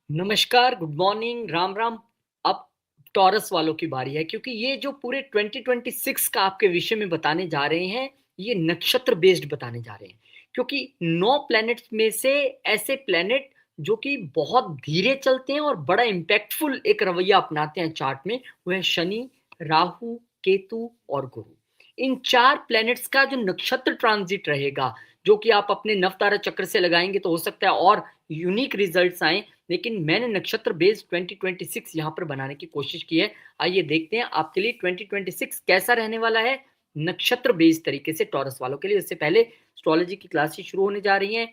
नमस्कार, good morning, Ram Ram. अब taurus वालों की बारी है क्योंकि ये जो पूरे 2026 का आपके विषय में बताने जा रहे हैं, ये नक्षत्र बेस्ड बताने जा रहे हैं। क्योंकि 9 प्लैनेट्स में से ऐसे प्लैनेट जो कि बहुत धीरे चलते हैं और बड़ा इम्पैक्टफुल एक रवैया अपनाते हैं चार्ट में, वो है शनि, राहु, केतु और गुरु। इन 4 प्लैनेट्स का जो नक्षत्र ट्रांजिट रहेगा, जो कि आप अपने नवतारा चक्र से लगाएँगे तो हो सकता है और यूनिक रिजल्ट्स आएँ। लेकिन मैंने नक्षत्र बेस्ड 2026 यहाँ पर बनाने की कोशिश की है। आइए देखते हैं आपके लिए 2026 कैसा रहने वाला है नक्षत्र बेस्ड तरीके से टॉरस वालों के लिए। इससे पहले एस्ट्रोलॉजी की क्लासेस शुरू होने जा रही हैं।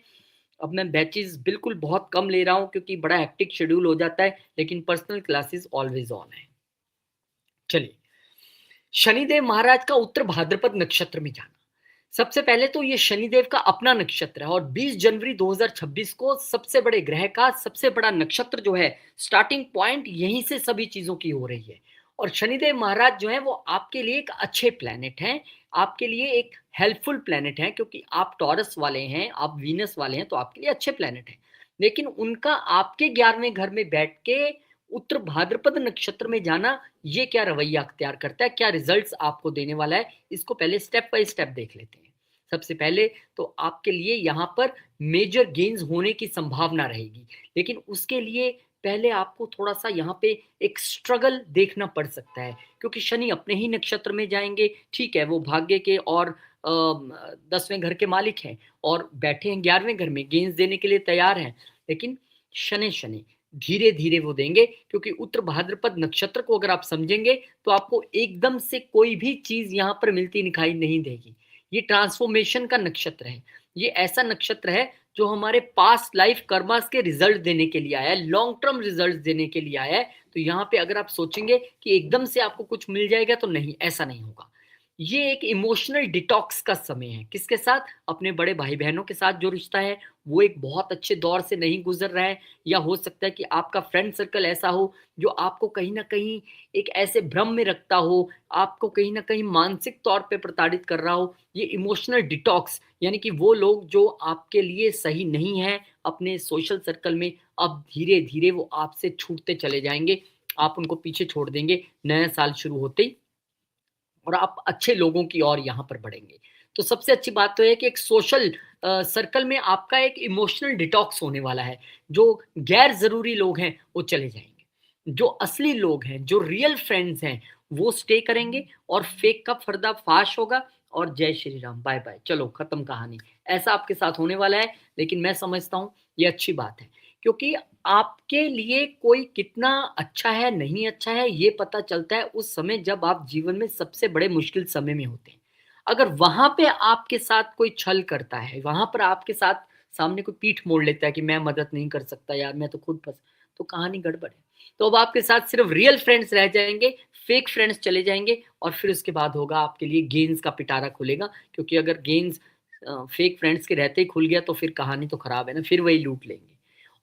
अब मैं बैचेस बिल्कुल बहुत कम ले रहा हूँ क्योंकि बड़ा हेक्टिक शेड्यूल हो जाता है, लेकिन पर्सनल क्लासेस ऑलवेज ऑन है। चलिए, शनिदेव महाराज का उत्तर भाद्रपद नक्षत्र में जाना। सबसे पहले तो ये शनिदेव का अपना नक्षत्र है और 20 जनवरी 2026 को सबसे बड़े ग्रह का सबसे बड़ा नक्षत्र जो है, स्टार्टिंग पॉइंट यहीं से सभी चीजों की हो रही है। और शनिदेव महाराज जो है वो आपके लिए एक अच्छे प्लेनेट हैं, आपके लिए एक हेल्पफुल प्लेनेट है, क्योंकि आप टॉरस वाले हैं, आप वीनस वाले हैं, तो आपके लिए अच्छे प्लेनेट हैं। लेकिन उनका आपके 11वें घर में बैठ के उत्तर भाद्रपद नक्षत्र में जाना, ये क्या रवैया अख्तियार करता है, क्या रिजल्ट्स आपको देने वाला है, इसको पहले स्टेप बाय स्टेप देख लेते हैं। सबसे पहले तो आपके लिए यहाँ पर मेजर गेन्स होने की संभावना रहेगी, लेकिन उसके लिए पहले आपको थोड़ा सा यहाँ पे एक स्ट्रगल देखना पड़ सकता है, क्योंकि शनि अपने ही नक्षत्र में जाएंगे। ठीक है, वो भाग्य के और 10वें घर के मालिक हैं और बैठे हैं 11वें घर में, गेन्स देने के लिए तैयार हैं। लेकिन शनि शनि धीरे धीरे वो देंगे, क्योंकि उत्तर भाद्रपद नक्षत्र को अगर आप समझेंगे तो आपको एकदम से कोई भी चीज यहाँ पर मिलती दिखाई नहीं देगी। ये ट्रांसफॉर्मेशन का नक्षत्र है। ये ऐसा नक्षत्र है जो हमारे पास्ट लाइफ कर्मास के रिजल्ट देने के लिए आया है, लॉन्ग टर्म रिजल्ट देने के लिए आया है। तो यहाँ पे अगर आप सोचेंगे कि एकदम से आपको कुछ मिल जाएगा, तो नहीं, ऐसा नहीं होगा। ये एक इमोशनल डिटॉक्स का समय है। किसके साथ? अपने बड़े भाई बहनों के साथ जो रिश्ता है वो एक बहुत अच्छे दौर से नहीं गुजर रहा है, या हो सकता है कि आपका फ्रेंड सर्कल ऐसा हो जो आपको कहीं ना कहीं एक ऐसे भ्रम में रखता हो, आपको कहीं ना कहीं मानसिक तौर पे प्रताड़ित कर रहा हो। ये इमोशनल डिटॉक्स, यानी कि वो लोग जो आपके लिए सही नहीं है अपने सोशल सर्कल में, अब धीरे धीरे वो आपसे छूटते चले जाएंगे। आप उनको पीछे छोड़ देंगे नया साल शुरू होते ही, और आप अच्छे लोगों की ओर यहाँ पर बढ़ेंगे। तो सबसे अच्छी बात तो है कि एक सोशल सर्कल में आपका एक इमोशनल डिटॉक्स होने वाला है। जो गैर ज़रूरी लोग हैं, वो चले जाएँगे। जो असली लोग हैं, जो रियल फ्रेंड्स हैं, वो स्टे करेंगे और फेक का पर्दाफ़ाश होगा और जय श्री राम, बाय-बाय, चलो खत्म कहानी। ऐसा आपके साथ होने वाला है, लेकिन मैं समझता हूँ ये अच्छी बात है। क्योंकि आपके लिए कोई कितना अच्छा है, नहीं अच्छा है, ये पता चलता है उस समय जब आप जीवन में सबसे बड़े मुश्किल समय में होते हैं। अगर वहाँ पे आपके साथ कोई छल करता है, वहाँ पर आपके साथ सामने कोई पीठ मोड़ लेता है कि मैं मदद नहीं कर सकता यार, मैं तो खुद फँस, तो कहानी गड़बड़ है। तो अब आपके साथ सिर्फ रियल फ्रेंड्स रह जाएँगे, फेक फ्रेंड्स चले जाएँगे, और फिर उसके बाद होगा आपके लिए गेन्स का पिटारा खुलेगा। क्योंकि अगर गेन्स फेक फ्रेंड्स के रहते ही खुल गया तो फिर कहानी तो खराब है ना, फिर वही लूट लेंगे।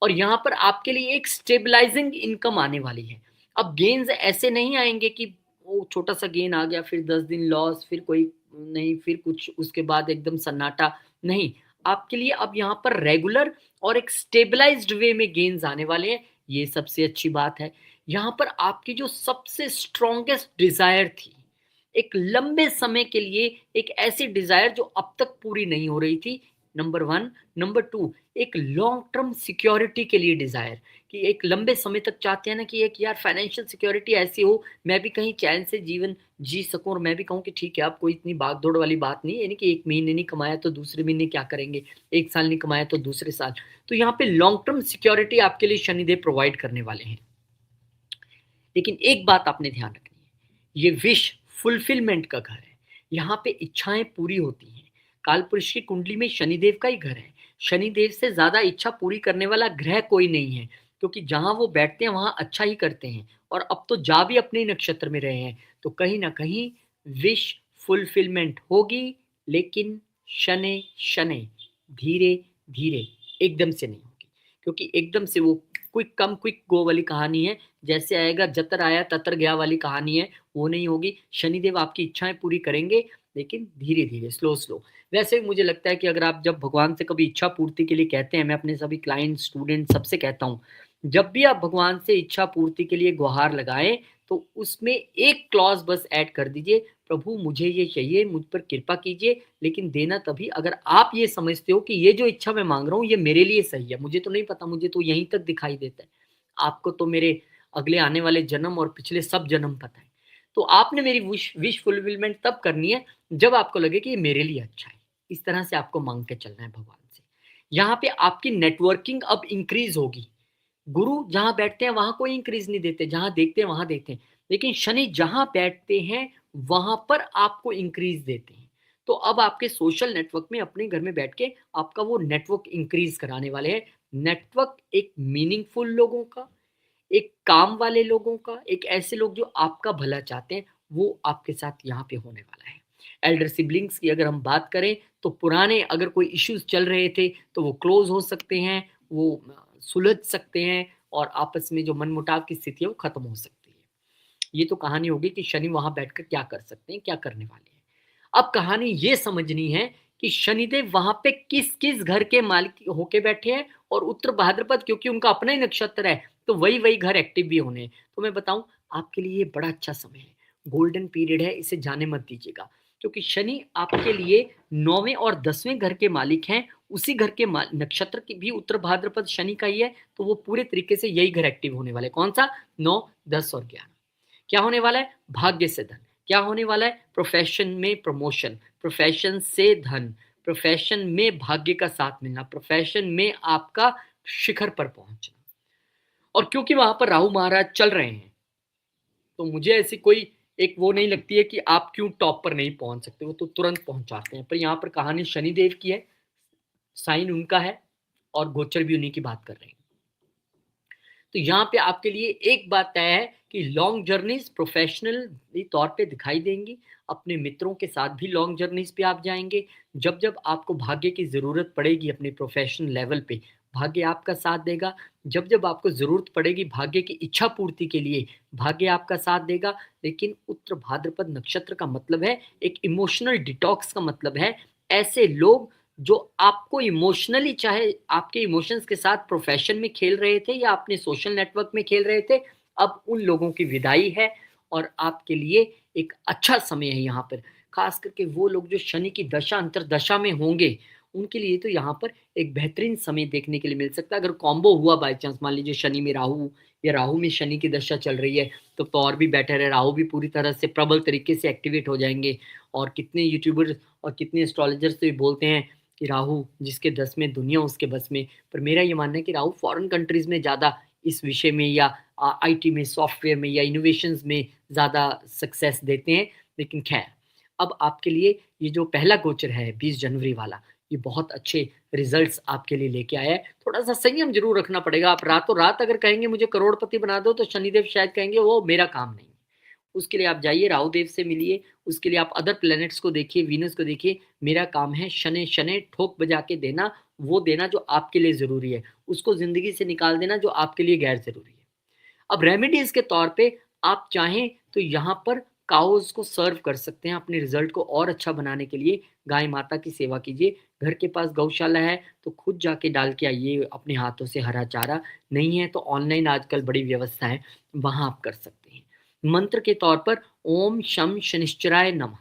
और यहाँ पर आपके लिए एक स्टेबलाइजिंग इनकम आने वाली है। अब गेन्स ऐसे नहीं आएँगे कि वो छोटा-सा गेन आ गया, फिर 10 दिन लॉस, फिर कोई नहीं, फिर कुछ उसके बाद एकदम सन्नाटा, नहीं। आपके लिए अब यहाँ पर रेगुलर और एक स्टेबलाइज्ड वे में गेन्स आने वाले हैं, ये सबसे अच्छी बात है। यहाँ पर आपकी जो सबसे स्ट्रॉन्गेस्ट डिज़ायर थी, एक लंबे समय के लिए एक ऐसी डिज़ायर जो अब तक पूरी नहीं हो रही थी, नंबर 1। नंबर 2, एक लॉन्ग टर्म सिक्योरिटी के लिए डिज़ायर, कि एक लंबे समय तक चाहते हैं ना कि एक यार फाइनेंशियल सिक्योरिटी ऐसी हो, मैं भी कहीं चैन से जीवन जी सकूँ और मैं भी कहूँ कि ठीक है, अब कोई इतनी भाग-दौड़ वाली बात नहीं है, यानी कि 1 महीने नहीं कमाया तो दूसरे महीने क्या करेंगे, 1 साल नहीं कमाया तो दूसरे साल। तो यहाँ पे लॉन्ग टर्म सिक्योरिटी आपके लिए शनिदेव प्रोवाइड करने वाले हैं। लेकिन एक बात आपने ध्यान रखनी है, ये विश फुलफिलमेंट का घर है। यहाँ पे इच्छाएँ पूरी होती हैं। कालपुरुष की कुंडली में शनिदेव का ही घर है। शनिदेव से ज़्यादा इच्छा पूरी करने वाला ग्रह कोई नहीं है, क्योंकि जहाँ वो बैठते हैं वहाँ अच्छा ही करते हैं, और अब तो जा भी अपने ही नक्षत्र में रहे हैं। तो कहीं न कहीं विश फुलफिलमेंट होगी, लेकिन शनै-शनै, धीरे-धीरे, एकदम से नहीं होगी। क्योंकि एकदम से वो क्विक कम क्विक गो वाली कहानी है, जैसे आएगा जतर आया ततर गया वाली कहानी है, वो नहीं होगी। शनिदेव आपकी इच्छाएँ पूरी करेंगे, लेकिन धीरे-धीरे, स्लो-स्लो। वैसे भी मुझे लगता है कि अगर आप जब भगवान से कभी इच्छा पूर्ति के लिए कहते हैं, मैं अपने सभी क्लाइंट, स्टूडेंट सबसे कहता हूँ जब भी आप भगवान से इच्छा पूर्ति के लिए गुहार लगाएं तो उसमें एक क्लॉज बस ऐड कर दीजिए, प्रभु मुझे ये चाहिए, मुझ पर कृपा कीजिए, लेकिन देना तभी अगर आप ये समझते हो कि ये जो इच्छा मैं मांग रहा हूँ ये मेरे लिए सही है, मुझे तो नहीं पता, मुझे तो यहीं तक दिखाई देता है, आपको तो मेरे अगले आने वाले जन्म और पिछले सब जन्म पता है। तो आपने मेरी विश विश फुलफिलमेंट तब करनी है जब आपको लगे कि ये मेरे लिए अच्छा है। इस तरह से आपको मांग के चलना है भगवान से। यहाँ पे आपकी नेटवर्किंग अब इंक्रीज होगी। गुरु जहाँ बैठते हैं वहां कोई इंक्रीज नहीं देते, जहां देखते हैं वहां देते हैं, लेकिन शनि जहां बैठते हैं वहां पर आपको इंक्रीज देते हैं। तो अब आपके सोशल नेटवर्क में अपने घर में बैठ के आपका वो नेटवर्क इंक्रीज कराने वाले हैं। नेटवर्क एक मीनिंगफुल लोगों का, एक काम वाले लोगों का, एक ऐसे लोग जो आपका भला चाहते हैं, वो आपके साथ यहाँ पे होने वाला है। एल्डर सिबलिंग्स की अगर हम बात करें तो पुराने अगर कोई इश्यूज चल रहे थे तो वो क्लोज हो सकते हैं, वो सुलझ सकते हैं और आपस में जो मनमुटाव की स्थिति है वो खत्म हो सकती है। ये तो कहानी होगी कि शनि वहां बैठकर क्या कर सकते हैं, क्या करने वाले हैं। अब कहानी ये समझनी है कि शनिदेव वहां पे किस किस घर के मालिक होके बैठे हैं, और उत्तर भाद्रपद क्योंकि उनका अपना ही नक्षत्र है तो वही वही घर एक्टिव भी होने हैं। तो मैं बताऊं आपके लिए ये बड़ा अच्छा समय है, गोल्डन पीरियड है, इसे जाने मत दीजिएगा। क्योंकि शनि आपके लिए 9वें और 10वें घर के मालिक हैं, उसी घर के नक्षत्र की भी उत्तर भाद्रपद शनि का ही है, तो वो पूरे तरीके से यही घर एक्टिव होने वाले। कौन सा? 9, 10 और 11। क्या होने वाला है? भाग्य से धन। क्या होने वाला है? प्रोफेशन में प्रमोशन, प्रोफेशन से धन, प्रोफेशन में भाग्य का साथ मिलना, प्रोफेशन में आपका शिखर पर पहुंचना। और क्योंकि वहां पर राहु महाराज चल रहे हैं तो मुझे ऐसी कोई एक वो नहीं लगती है कि आप क्यों टॉप पर नहीं पहुंच सकते, वो तो तुरंत पहुंचाते हैं। पर यहाँ पर कहानी शनिदेव की है, साइन उनका है और गोचर भी उन्हीं की बात कर रहे हैं। तो यहाँ पे आपके लिए एक बात तय है कि लॉन्ग जर्नीज प्रोफेशनल तौर पे दिखाई देंगी, अपने मित्रों के साथ भी लॉन्ग जर्नीज पे आप जाएंगे। जब जब आपको भाग्य की ज़रूरत पड़ेगी अपने प्रोफेशनल लेवल पे, भाग्य आपका साथ देगा। जब जब आपको ज़रूरत पड़ेगी भाग्य की इच्छा पूर्ति के लिए, भाग्य आपका साथ देगा। लेकिन उत्तर भाद्रपद नक्षत्र का मतलब है एक इमोशनल डिटॉक्स का मतलब है ऐसे लोग जो आपको इमोशनली, चाहे आपके इमोशंस के साथ प्रोफेशन में खेल रहे थे या अपने सोशल नेटवर्क में खेल रहे थे, अब उन लोगों की विदाई है और आपके लिए एक अच्छा समय है यहाँ पर। खास करके वो लोग जो शनि की दशा अंतरदशा में होंगे उनके लिए तो यहाँ पर एक बेहतरीन समय देखने के लिए मिल सकता है। अगर कॉम्बो हुआ बाई चांस, मान लीजिए शनि में राहु या राहु में शनि की दशा चल रही है तो और भी बेटर है, राहु भी पूरी तरह से प्रबल तरीके से एक्टिवेट हो जाएंगे। और कितने यूट्यूबर्स और कितने एस्ट्रोलॉजर्स तो ये बोलते हैं कि राहु जिसके 10 में दुनिया उसके बस में। पर मेरा ये मानना है कि राहु फॉरेन कंट्रीज में ज़्यादा इस विषय में या आईटी में, सॉफ्टवेयर में या इनोवेशंस में ज़्यादा सक्सेस देते हैं। लेकिन खैर, अब आपके लिए ये जो पहला गोचर है 20 जनवरी वाला, ये बहुत अच्छे रिजल्ट्स आपके लिए लेके आया है। थोड़ा सा संयम जरूर रखना पड़ेगा। आप रातों रात अगर कहेंगे मुझे करोड़पति बना दो तो शनिदेव शायद कहेंगे वो मेरा काम नहीं है। उसके लिए आप जाइए राहु देव से मिलिए, उसके लिए आप अदर प्लैनेट्स को देखिए, वीनस को देखिए। मेरा काम है शनै शनै ठोक बजा के देना, वो देना जो आपके लिए ज़रूरी है, उसको ज़िंदगी से निकाल देना जो आपके लिए गैर ज़रूरी है। अब रेमेडीज़ के तौर पे आप चाहें तो यहाँ पर काउज़ को सर्व कर सकते हैं अपने रिजल्ट को और अच्छा बनाने के लिए। गाय माता की सेवा कीजिए, घर के पास गौशाला है तो खुद जाके डाल के आइए अपने हाथों से हरा चारा, नहीं है तो ऑनलाइन आजकल बड़ी व्यवस्था है, वहाँ आप कर सकते हैं। मंत्र के तौर पर ओम शम शनिश्चराय नमः,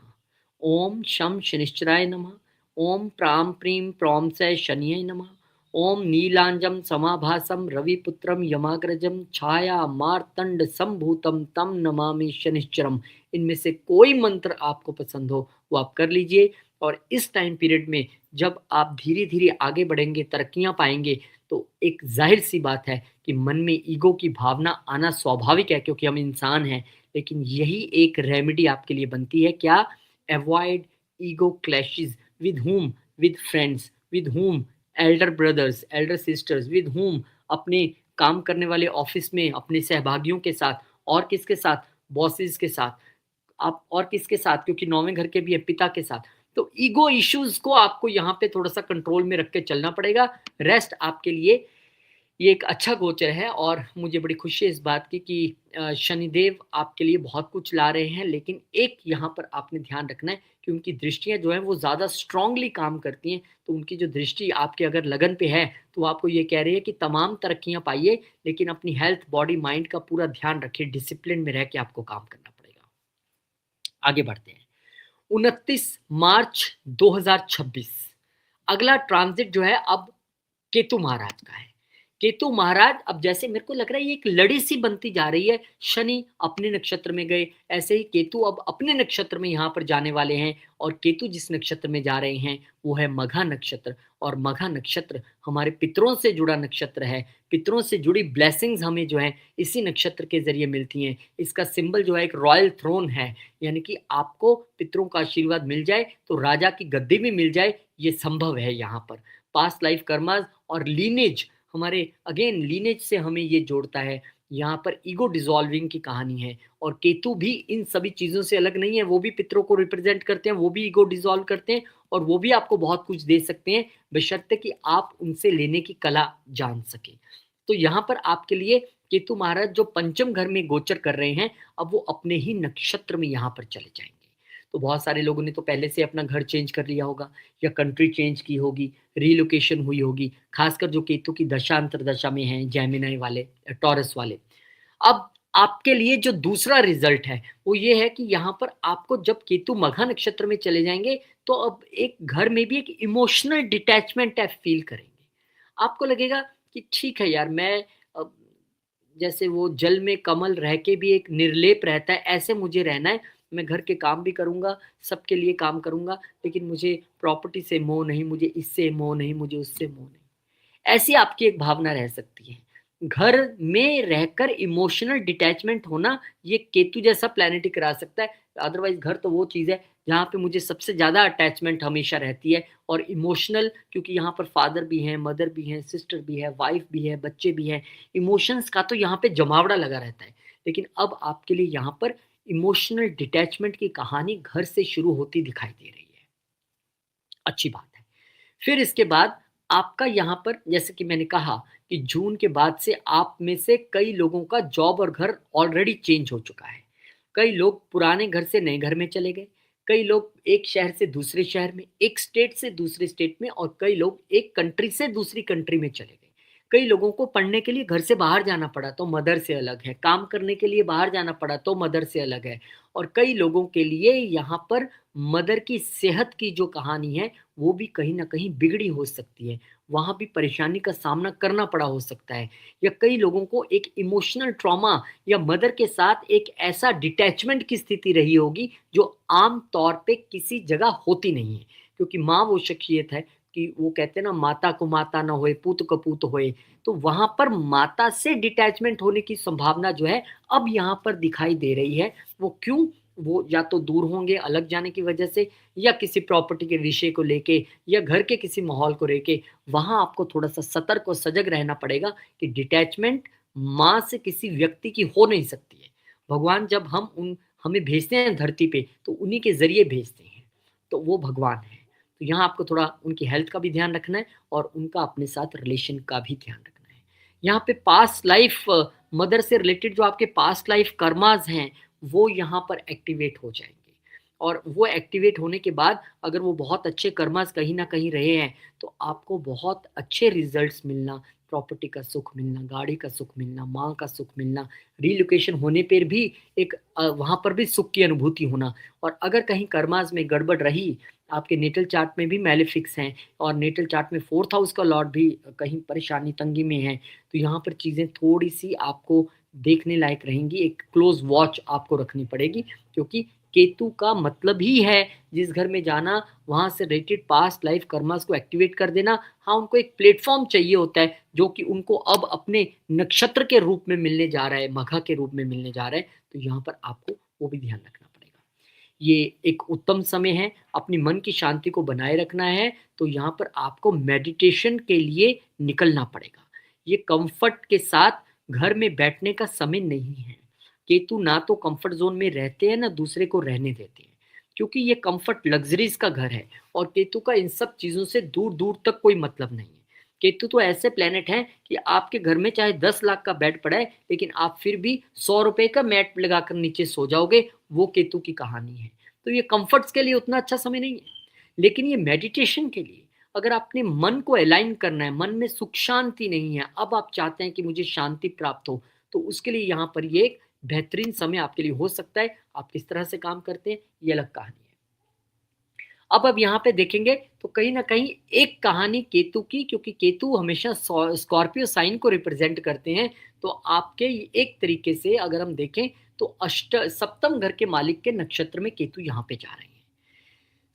ओम शम शनिश्चराय नमः, ओम प्राम प्रीम प्रौम से शनिये नमः, ओम नीलांजम समाभासम रविपुत्रम यमाग्रजम छाया मार्तंड संभूतम तम नमामि शनिश्चरम। इनमें से कोई मंत्र आपको पसंद हो वो आप कर लीजिए। और इस टाइम पीरियड में जब आप धीरे धीरे आगे बढ़ेंगे, तरक्कियां पाएंगे, तो एक जाहिर सी बात है कि मन में ईगो की भावना आना स्वाभाविक है क्योंकि हम इंसान हैं। लेकिन यही एक रेमेडी आपके लिए बनती है। क्या? Avoid ego clashes with whom? With friends, with whom? Elder brothers, Elder sisters, with whom? अपने काम करने वाले ऑफिस में अपने सहभागियों के साथ। और किसके साथ? बॉसेस के साथ। आप और किसके साथ? क्योंकि 9वें घर के भी है, पिता के साथ। तो ईगो इश्यूज को आपको यहाँ पे थोड़ा सा कंट्रोल में रख के चलना पड़ेगा। रेस्ट आपके लिए ये एक अच्छा गोचर है और मुझे बड़ी खुशी है इस बात की कि शनिदेव आपके लिए बहुत कुछ ला रहे हैं, लेकिन एक यहाँ पर आपने ध्यान रखना है कि उनकी दृष्टियाँ जो हैं वो ज़्यादा स्ट्रांगली काम करती हैं। तो उनकी जो दृष्टि आपके अगर लगन पे है, तो वो आपको ये कह रही है कि तमाम तरक्कियाँ पाइए, लेकिन अपनी हेल्थ, बॉडी, माइंड का पूरा ध्यान रखिए, डिसिप्लिन में रह के आपको काम करना पड़ेगा। आगे बढ़ते हैं। 29 मार्च 2026 अगला ट्रांज़िट जो है अब केतु महाराज का है। केतु महाराज अब जैसे मेरे को लग रहा है ये एक लड़ी सी बनती जा रही है। शनि अपने नक्षत्र में गए, ऐसे ही केतु अब अपने नक्षत्र में यहाँ पर जाने वाले हैं और केतु जिस नक्षत्र में जा रहे हैं वो है मघा नक्षत्र। और मघा नक्षत्र हमारे पितरों से जुड़ा नक्षत्र है। पितरों से जुड़ी ब्लेसिंग्स हमें जो है इसी नक्षत्र के ज़रिए मिलती हैं। इसका सिंबल जो है एक रॉयल थ्रोन है, यानी कि आपको पितरों का आशीर्वाद मिल जाए तो राजा की गद्दी भी मिल जाए, ये संभव है यहाँ पर। पास्ट लाइफ कर्मास और लीनेज, हमारे अगेन लीनेज से हमें ये जोड़ता है। यहाँ पर ईगो डिसॉल्विंग की कहानी है और केतु भी इन सभी चीज़ों से अलग नहीं है। वो भी पितरों को रिप्रेजेंट करते हैं, वो भी ईगो डिसॉल्व करते हैं और वो भी आपको बहुत कुछ दे सकते हैं, बशर्ते कि आप उनसे लेने की कला जान सकें। तो यहाँ पर आपके लिए केतु महाराज जो पंचम घर में गोचर कर रहे हैं, अब वो अपने ही नक्षत्र में यहाँ पर चले जाएंगे। तो बहुत सारे लोगों ने तो पहले से अपना घर चेंज कर लिया होगा या कंट्री चेंज की होगी, रीलोकेशन हुई होगी, खासकर जो केतु की दशा अंतर्दशा में हैं, जेमिनी वाले, टॉरस वाले। अब आपके लिए जो दूसरा रिजल्ट है वो ये है कि यहाँ पर आपको जब केतु मघा नक्षत्र में चले जाएंगे तो अब एक घर में भी एक इमोशनल डिटैचमेंट आप फील करेंगे। आपको लगेगा कि ठीक है यार, मैं अब जैसे वो जल में कमल रह के भी एक निर्लेप रहता है, ऐसे मुझे रहना है। मैं घर के काम भी करूँगा, सबके लिए काम करूँगा, लेकिन मुझे प्रॉपर्टी से मोह नहीं, मुझे इससे मोह नहीं, मुझे उससे मोह नहीं। ऐसी आपकी एक भावना रह सकती है। घर में रहकर इमोशनल डिटैचमेंट होना, ये केतु जैसा प्लैनेट ही करा सकता है। अदरवाइज़ घर तो वो चीज़ है जहाँ पे मुझे सबसे ज़्यादा अटैचमेंट हमेशा रहती है और इमोशनल, क्योंकि यहाँ पर फादर भी हैं, मदर भी हैं, सिस्टर भी है, वाइफ़ भी है, बच्चे भी हैं। इमोशंस का तो यहाँ पे जमावड़ा लगा रहता है। लेकिन अब आपके लिए यहाँ पर इमोशनल डिटैचमेंट की कहानी घर से शुरू होती दिखाई दे रही है। अच्छी बात है। फिर इसके बाद आपका यहाँ पर जैसे कि मैंने कहा कि जून के बाद से आप में से कई लोगों का जॉब और घर ऑलरेडी चेंज हो चुका है। कई लोग पुराने घर से नए घर में चले गए, कई लोग एक शहर से दूसरे शहर में, एक स्टेट से दूसरे स्टेट में और कई लोग एक कंट्री से दूसरी कंट्री में चले गए। कई लोगों को पढ़ने के लिए घर से बाहर जाना पड़ा तो मदर से अलग है, काम करने के लिए बाहर जाना पड़ा तो मदर से अलग है और कई लोगों के लिए यहाँ पर मदर की सेहत की जो कहानी है वो भी कहीं न कहीं बिगड़ी हो सकती है। वहाँ भी परेशानी का सामना करना पड़ा हो सकता है या कई लोगों को एक इमोशनल ट्रॉमा या मदर के साथ एक ऐसा डिटैचमेंट की स्थिति रही होगी जो आम तौर पे किसी जगह होती नहीं है। क्योंकि माँ वो शख्सियत है कि वो कहते हैं ना, माता को माता ना होए, पूत को पूत होए। तो वहाँ पर माता से डिटैचमेंट होने की संभावना जो है अब यहाँ पर दिखाई दे रही है। वो क्यों? वो या तो दूर होंगे अलग जाने की वजह से या किसी प्रॉपर्टी के विषय को लेके या घर के किसी माहौल को लेके। वहाँ आपको थोड़ा-सा सतर्क और सजग रहना पड़ेगा कि डिटैचमेंट माँ से किसी व्यक्ति की हो नहीं सकती है। भगवान जब हमें भेजते हैं धरती पे तो उन्हीं के ज़रिए भेजते हैं, तो वो भगवान हैं। तो यहाँ आपको थोड़ा उनकी हेल्थ का भी ध्यान रखना है और उनका अपने साथ रिलेशन का भी ध्यान रखना है। यहाँ पे पास्ट लाइफ मदर से रिलेटेड जो आपके पास्ट लाइफ कर्मास हैं, वो यहाँ पर एक्टिवेट हो जाएँगे और वो एक्टिवेट होने के बाद अगर वो बहुत अच्छे कर्मास कहीं न कहीं रहे हैं, तो आपको बहुत अच्छे रिज़ल्ट्स मिलना, प्रॉपर्टी का सुख मिलना, गाड़ी का सुख मिलना, माँ का सुख मिलना, रिलोकेशन होने पर भी एक वहाँ पर भी सुख की अनुभूति होना। और अगर कहीं कर्मास में गड़बड़ रही, आपके नेटल चार्ट में भी मैलेफिक्स हैं और नेटल चार्ट में 4th हाउस का लॉर्ड भी कहीं परेशानी, तंगी में है, तो यहाँ पर चीज़ें थोड़ी-सी आपको देखने लायक रहेंगी। एक क्लोज़ वॉच आपको रखनी पड़ेगी क्योंकि केतु का मतलब ही है जिस घर में जाना, वहाँ से रिलेटेड पास्ट लाइफ कर्मास को एक्टिवेट कर देना। हाँ, उनको एक प्लेटफ़ॉर्म चाहिए होता है जो कि उनको अब अपने नक्षत्र के रूप में मिलने जा रहा है, मघा के रूप में मिलने जा रहा है, तो यहाँ पर आपको वो भी ध्यान रखना पड़ेगा। ये एक उत्तम समय है, अपनी मन की शांति को बनाए रखना है, तो यहाँ पर आपको मेडिटेशन के लिए निकलना पड़ेगा। ये कम्फ़र्ट के साथ घर में बैठने का समय नहीं है। केतु ना तो कम्फ़र्ट ज़ोन में रहते हैं, ना दूसरे को रहने देते हैं, क्योंकि ये कम्फ़र्ट लग्ज़रीज़ का घर है और केतु का इन सब चीज़ों से दूर-दूर तक कोई मतलब नहीं है। केतु तो ऐसे प्लेनेट हैं कि आपके घर में चाहे 10 लाख का बेड पड़ा है, लेकिन आप फिर भी 100 रुपए का मैट लगाकर नीचे सो जाओगे। वो केतु की कहानी है। तो ये कंफर्ट्स के लिए उतना अच्छा समय नहीं है, लेकिन ये मेडिटेशन के लिए, अगर आपने मन को अलाइन करना है, मन में सुख शांति नहीं है, अब आप चाहते हैं कि मुझे शांति प्राप्त हो, तो उसके लिए यहाँ पर ये एक बेहतरीन समय आपके लिए हो सकता है। आप किस तरह से काम करते हैं, ये अलग कहानी है। अब यहाँ पे देखेंगे तो कहीं न कहीं एक कहानी केतु की, क्योंकि केतु हमेशा स्कॉर्पियो साइन को रिप्रेजेंट करते हैं, तो आपके एक तरीके से अगर हम देखें तो अष्ट सप्तम घर के मालिक के नक्षत्र में केतु यहाँ पे जा रहे हैं।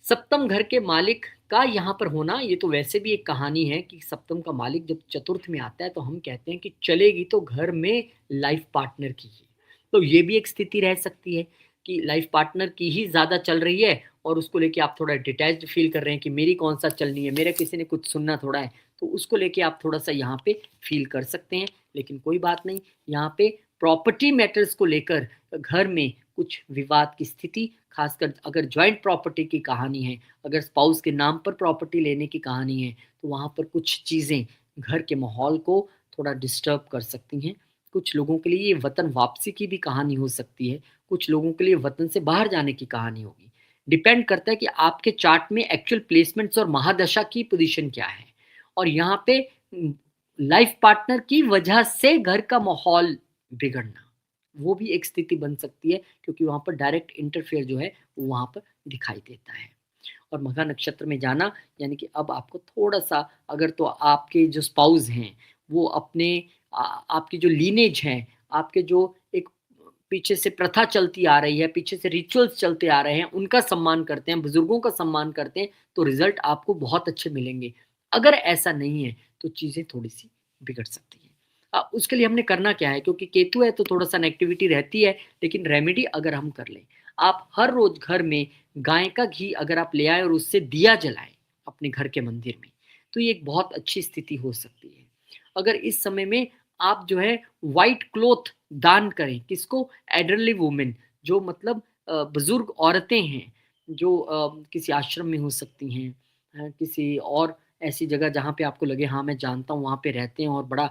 सप्तम घर के मालिक का यहाँ पर होना, ये तो वैसे भी एक कहानी है कि सप्तम का मालिक जब चतुर्थ में आता है तो हम कहते हैं कि चलेगी तो घर में लाइफ पार्टनर की ही। तो ये भी एक स्थिति रह सकती है कि लाइफ पार्टनर की ही ज़्यादा चल रही है और उसको लेके आप थोड़ा डिटैच्ड फील कर रहे हैं कि मेरी कौन सा चलनी है, मेरा किसी ने कुछ सुनना थोड़ा है, तो उसको लेके आप थोड़ा सा यहाँ पे फील कर सकते हैं। लेकिन कोई बात नहीं, यहाँ पे प्रॉपर्टी मैटर्स को लेकर घर में कुछ विवाद की स्थिति, खासकर अगर जॉइंट प्रॉपर्टी की कहानी है, अगर स्पाउस के नाम पर प्रॉपर्टी लेने की कहानी है, तो वहाँ पर कुछ चीज़ें घर के माहौल को थोड़ा डिस्टर्ब कर सकती हैं। कुछ लोगों के लिए ये वतन वापसी की भी कहानी हो सकती है, कुछ लोगों के लिए वतन से बाहर जाने की कहानी होगी। डिपेंड करता है कि आपके चार्ट में एक्चुअल प्लेसमेंट्स और महादशा की पोजीशन क्या है। और यहाँ पे लाइफ पार्टनर की वजह से घर का माहौल बिगड़ना, वो भी एक स्थिति बन सकती है, क्योंकि वहाँ पर डायरेक्ट इंटरफेयर जो है वो वहाँ पर दिखाई देता है। और मघा नक्षत्र में जाना यानी कि अब आपको थोड़ा-सा, अगर तो आपके जो स्पाउस हैं वो अपने आपकी जो लीनेज है, आपके जो एक पीछे से प्रथा चलती आ रही है, पीछे से रिचुअल्स चलते आ रहे हैं, उनका सम्मान करते हैं, बुजुर्गों का सम्मान करते हैं, तो रिजल्ट आपको बहुत अच्छे मिलेंगे। अगर ऐसा नहीं है तो चीज़ें थोड़ी-सी बिगड़ सकती हैं। उसके लिए हमने करना क्या है, क्योंकि केतु है तो थोड़ा-सा नेगेटिविटी रहती है, लेकिन रेमेडी अगर हम कर लें, आप हर रोज़ घर में गाय का घी अगर आप ले आएँ और उससे दिया जलाएँ अपने घर के मंदिर में, तो ये एक बहुत अच्छी स्थिति हो सकती है। अगर इस समय में आप जो है व्हाइट क्लॉथ दान करें, किसको? एल्डरली वुमेन, जो मतलब बुज़ुर्ग औरतें हैं, जो किसी आश्रम में हो सकती हैं, किसी और ऐसी जगह जहाँ पे आपको लगे हाँ, मैं जानता हूँ वहाँ पे रहते हैं और बड़ा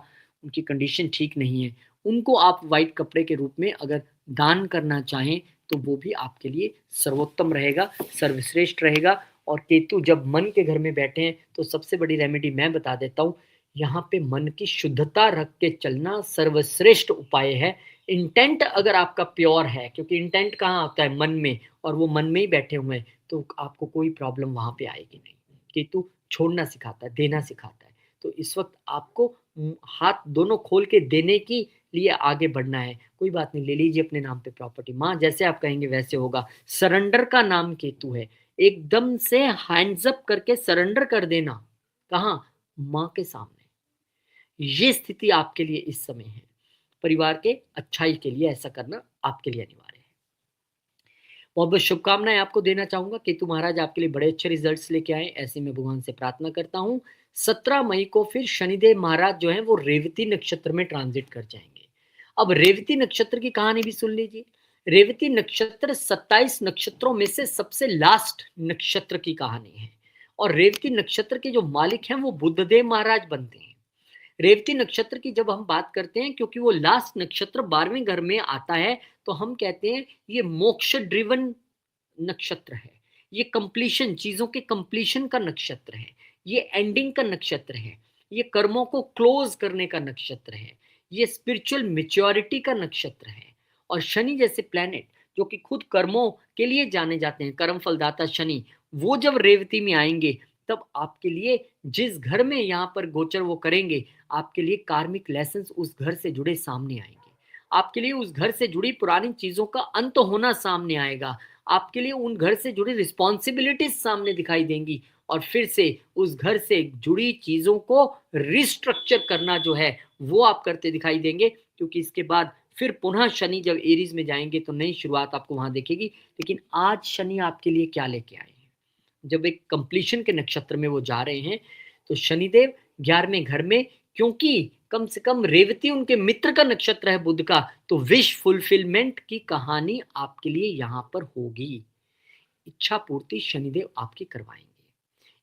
उनकी कंडीशन ठीक नहीं है, उनको आप व्हाइट कपड़े के रूप में अगर दान करना चाहें, तो वो भी आपके लिए सर्वोत्तम रहेगा, सर्वश्रेष्ठ रहेगा। और केतु जब मन के घर में बैठे हैं, तो सबसे बड़ी रेमेडी मैं बता देता हूँ, यहाँ पे मन की शुद्धता रख के चलना सर्वश्रेष्ठ उपाय है। इंटेंट अगर आपका प्योर है, क्योंकि इंटेंट कहाँ आता है? मन में, और वो मन में ही बैठे हुए हैं, तो आपको कोई प्रॉब्लम वहाँ पे आएगी नहीं। केतु छोड़ना सिखाता है, देना सिखाता है। तो इस वक़्त आपको हाथ दोनों खोल के देने की लिए आगे बढ़ना है। कोई बात नहीं, ले लीजिए अपने नाम पे प्रॉपर्टी। माँ जैसे आप कहेंगे वैसे होगा। सरेंडर का नाम केतु है। एकदम से हैंड्स अप करके सरेंडर कर देना। कहाँ? माँ के सामने। ये स्थिति आपके लिए इस समय है। परिवार के अच्छाई के लिए ऐसा करना आपके लिए अनिवार्य है। बहुत-बहुत शुभकामनाएँ आपको देना चाहूँगा। केतु महाराज आपके लिए बड़े अच्छे रिज़ल्ट्स लेके आएँ, ऐसे मैं भगवान से प्रार्थना करता हूँ। 17 मई को फिर शनिदेव महाराज जो हैं वो रेवती नक्षत्र में ट्रांज़िट कर जाएँगे। अब रेवती नक्षत्र की कहानी भी सुन लीजिए। रेवती नक्षत्र 27 नक्षत्रों में से सबसे लास्ट नक्षत्र की कहानी है, और रेवती नक्षत्र के जो मालिक हैं वो बुद्धदेव महाराज बनते हैं। रेवती नक्षत्र की जब हम बात करते हैं, क्योंकि वो लास्ट नक्षत्र 12वें घर में आता है, तो हम कहते हैं ये मोक्ष ड्रिवन नक्षत्र है। ये कंप्लीशन, चीज़ों के कंप्लीशन का नक्षत्र है। ये एंडिंग का नक्षत्र है। ये कर्मों को क्लोज़ करने का नक्षत्र है। ये स्पिरिचुअल मैच्योरिटी का नक्षत्र है। और शनि जैसे प्लैनेट, जो कि खुद कर्मों के लिए जाने जाते हैं, कर्म फलदाता शनि, वो जब रेवती में आएँगे, तब आपके लिए जिस घर में यहाँ पर गोचर वो करेंगे, आपके लिए कार्मिक लेसन्स उस घर से जुड़े सामने आएँगे। आपके लिए उस घर से जुड़ी पुरानी चीज़ों का अंत होना सामने आएगा। आपके लिए उन घर से जुड़ी रिस्पॉन्सिबिलिटीज़ सामने दिखाई देंगी, और फिर से उस घर से जुड़ी चीज़ों को रिस्ट्रक्चर करना जो है, वो आप करते दिखाई देंगे, क्योंकि इसके बाद फिर पुनः शनि जब एरीज़ में जाएँगे तो नई शुरुआत आपको वहाँ दिखेगी। लेकिन आज शनि आपके लिए क्या लेके आए हैं? जब एक कंप्लीशन के नक्षत्र में वो जा रहे हैं, तो शनिदेव 11वें घर में, क्योंकि कम से कम रेवती उनके मित्र का नक्षत्र है बुध का, तो विश फुलफिलमेंट की कहानी आपके लिए यहाँ पर होगी। इच्छा पूर्ति शनिदेव आपकी करवाएंगे।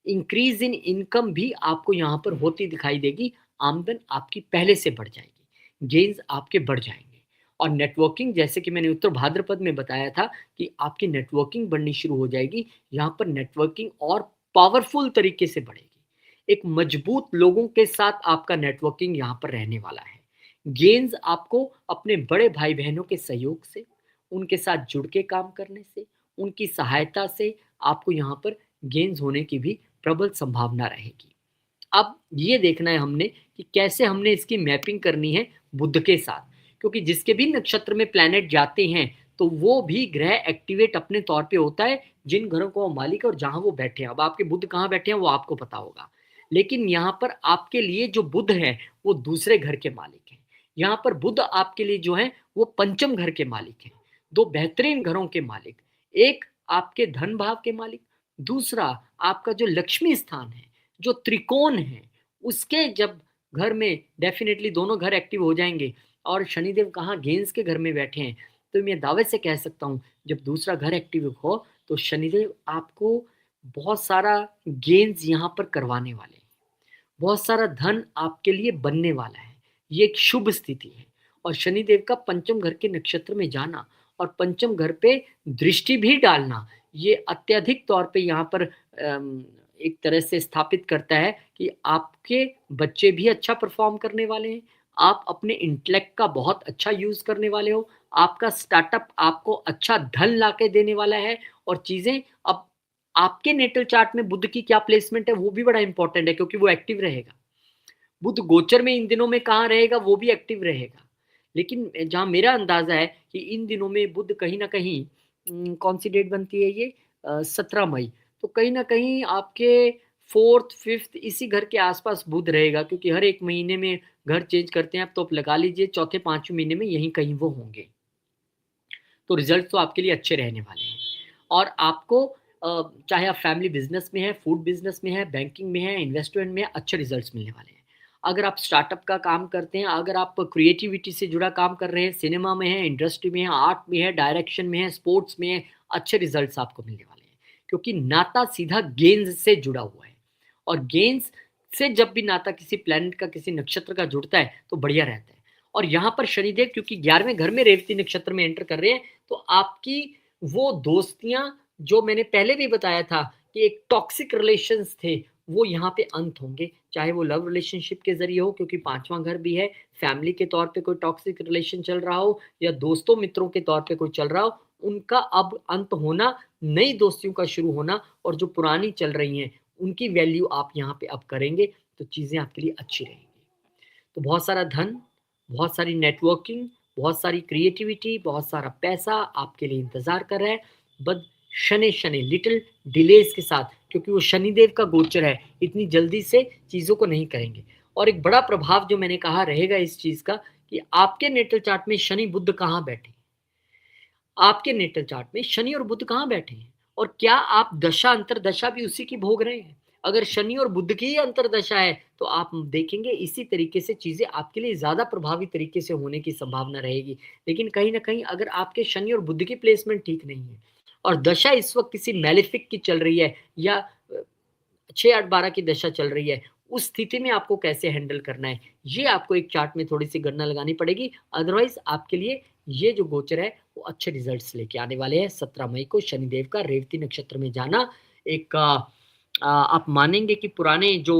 इंक्रीज इन इनकम भी आपको यहाँ पर होती दिखाई देगी। आमदन आपकी पहले से बढ़ जाएगी, गेन्स आपके बढ़ जाएंगे। और नेटवर्किंग, जैसे कि मैंने उत्तर भाद्रपद में बताया था कि आपकी नेटवर्किंग बढ़नी शुरू हो जाएगी। यहाँ पर नेटवर्किंग और पावरफुल तरीके से बढ़ेगी। एक मजबूत लोगों के साथ आपका नेटवर्किंग यहाँ पर रहने वाला है। गेन्स आपको अपने बड़े भाई बहनों के सहयोग से, उनके साथ जुड़ के काम करने से, उनकी सहायता से आपको यहाँ पर गेन्स होने की भी प्रबल संभावना रहेगी। अब ये देखना है हमने कि कैसे हमने इसकी मैपिंग करनी है बुध के साथ, क्योंकि जिसके भी नक्षत्र में प्लैनेट जाते हैं तो वो भी ग्रह एक्टिवेट अपने तौर पे होता है जिन घरों को वो मालिक है और जहां वो बैठे हैं। अब आपके बुध कहाँ बैठे हैं वो आपको पता होगा, लेकिन यहाँ पर आपके लिए जो बुध है वो दूसरे घर के मालिक हैं। यहाँ पर बुध आपके लिए जो है वो पंचम घर के मालिक हैं। दो बेहतरीन घरों के मालिक, एक आपके धन भाव के मालिक, दूसरा आपका जो लक्ष्मी स्थान है, जो त्रिकोण है, उसके जब घर में डेफिनेटली दोनों घर एक्टिव हो जाएंगे। और शनिदेव कहाँ, गेंस के घर में बैठे हैं, तो मैं दावे से कह सकता हूँ जब दूसरा घर एक्टिव हो तो शनिदेव आपको बहुत सारा गेंस यहाँ पर करवाने वाले हैं, बहुत सारा धन आपके लिए बनने वाला है। ये एक शुभ स्थिति है। और शनिदेव का पंचम घर के नक्षत्र में जाना और पंचम घर पे दृष्टि भी डालना, ये अत्यधिक तौर पे यहाँ पर एक तरह से स्थापित करता है कि आपके बच्चे भी अच्छा परफॉर्म करने वाले हैं, आप अपने इंटेलेक्ट का बहुत अच्छा यूज करने वाले हो, आपका स्टार्टअप आपको अच्छा धन ला के देने वाला है। और चीजें अब आपके नेटल चार्ट में बुध की क्या प्लेसमेंट है वो भी बड़ा इंपॉर्टेंट है, क्योंकि वो एक्टिव रहेगा। बुध गोचर में इन दिनों में कहाँ रहेगा वो भी एक्टिव रहेगा। लेकिन जहाँ मेरा अंदाजा है कि इन दिनों में बुध कहीं ना कहीं कौन सी डेट बनती है ये, 17 मई, तो कहीं ना कहीं आपके फोर्थ फिफ्थ इसी घर के आसपास बुध रहेगा, क्योंकि हर एक महीने में घर चेंज करते हैं आप, तो आप लगा लीजिए चौथे पांचवें महीने में यहीं कहीं वो होंगे। तो रिजल्ट तो आपके लिए अच्छे रहने वाले हैं। और आपको चाहे आप फैमिली बिजनेस में है, फूड बिजनेस में है, बैंकिंग में है, इन्वेस्टमेंट में है, अच्छे रिजल्ट्स मिलने वाले हैं। अगर आप स्टार्टअप का काम करते हैं, अगर आप क्रिएटिविटी से जुड़ा काम कर रहे हैं, सिनेमा में है, इंडस्ट्री में है, आर्ट में है, डायरेक्शन में है, स्पोर्ट्स में है, अच्छे रिजल्ट्स आपको मिलने वाले हैं, क्योंकि नाता सीधा गेंस से जुड़ा हुआ है। और गेंस से जब भी नाता किसी प्लैनेट का, किसी नक्षत्र का जुड़ता है तो बढ़िया रहता है। और यहाँ पर शनिदेव क्योंकि 11वें घर में रेवती नक्षत्र में एंटर कर रहे हैं, तो आपकी वो दोस्तियां जो मैंने पहले भी बताया था कि एक टॉक्सिक रिलेशंस थे, वो यहाँ पे अंत होंगे। चाहे वो लव रिलेशनशिप के जरिए हो, क्योंकि पांचवां घर भी है, फैमिली के तौर पे कोई टॉक्सिक रिलेशन चल रहा हो, या दोस्तों मित्रों के तौर पे कोई चल रहा हो, उनका अब अंत होना, नई दोस्तियों का शुरू होना, और जो पुरानी चल रही हैं उनकी वैल्यू आप यहाँ पे अब करेंगे तो चीज़ें आपके लिए अच्छी रहेंगी। तो बहुत सारा धन, बहुत सारी नेटवर्किंग, बहुत सारी क्रिएटिविटी, बहुत सारा पैसा आपके लिए इंतजार कर रहा है। बस शनि शनि लिटिल डिलेज के साथ, क्योंकि वो शनिदेव का गोचर है, इतनी जल्दी से चीज़ों को नहीं करेंगे। और एक बड़ा प्रभाव जो मैंने कहा रहेगा इस चीज़ का, कि आपके नेटल चार्ट में शनि बुध कहाँ बैठे, आपके नेटल चार्ट में शनि और बुध कहाँ बैठे हैं, और क्या आप दशा अंतरदशा भी उसी की भोग रहे हैं। अगर शनि और बुध की ही अंतरदशा है तो आप देखेंगे इसी तरीके से चीजें आपके लिए ज्यादा प्रभावी तरीके से होने की संभावना रहेगी। लेकिन कहीं ना कहीं अगर आपके शनि और बुध की प्लेसमेंट ठीक नहीं है और दशा इस वक्त किसी मैलिफिक की चल रही है, या 6 8 12 की दशा चल रही है, उस स्थिति में आपको कैसे हैंडल करना है, ये आपको एक चार्ट में थोड़ी सी गणना लगानी पड़ेगी। अदरवाइज आपके लिए ये जो गोचर है वो अच्छे रिजल्ट्स लेके आने वाले हैं। 17 मई को शनिदेव का रेवती नक्षत्र में जाना एक आप मानेंगे कि पुराने जो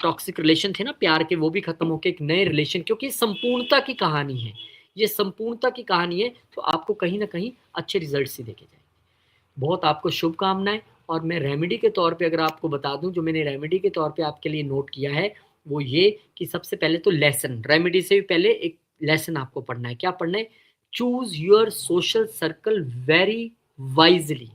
टॉक्सिक रिलेशन थे ना प्यार के, वो भी खत्म होके एक नए रिलेशन, क्योंकि संपूर्णता की कहानी है, ये संपूर्णता की कहानी है, तो आपको कहीं ना कहीं अच्छे रिजल्ट ही देखे जाएंगे। बहुत आपको शुभकामनाएं। और मैं रेमेडी के तौर पे अगर आपको बता दूं, जो मैंने रेमेडी के तौर पे आपके लिए नोट किया है वो ये कि सबसे पहले तो लेसन, रेमेडी से भी पहले एक लेसन आपको पढ़ना है। क्या पढ़ना है? Choose your social circle very wisely.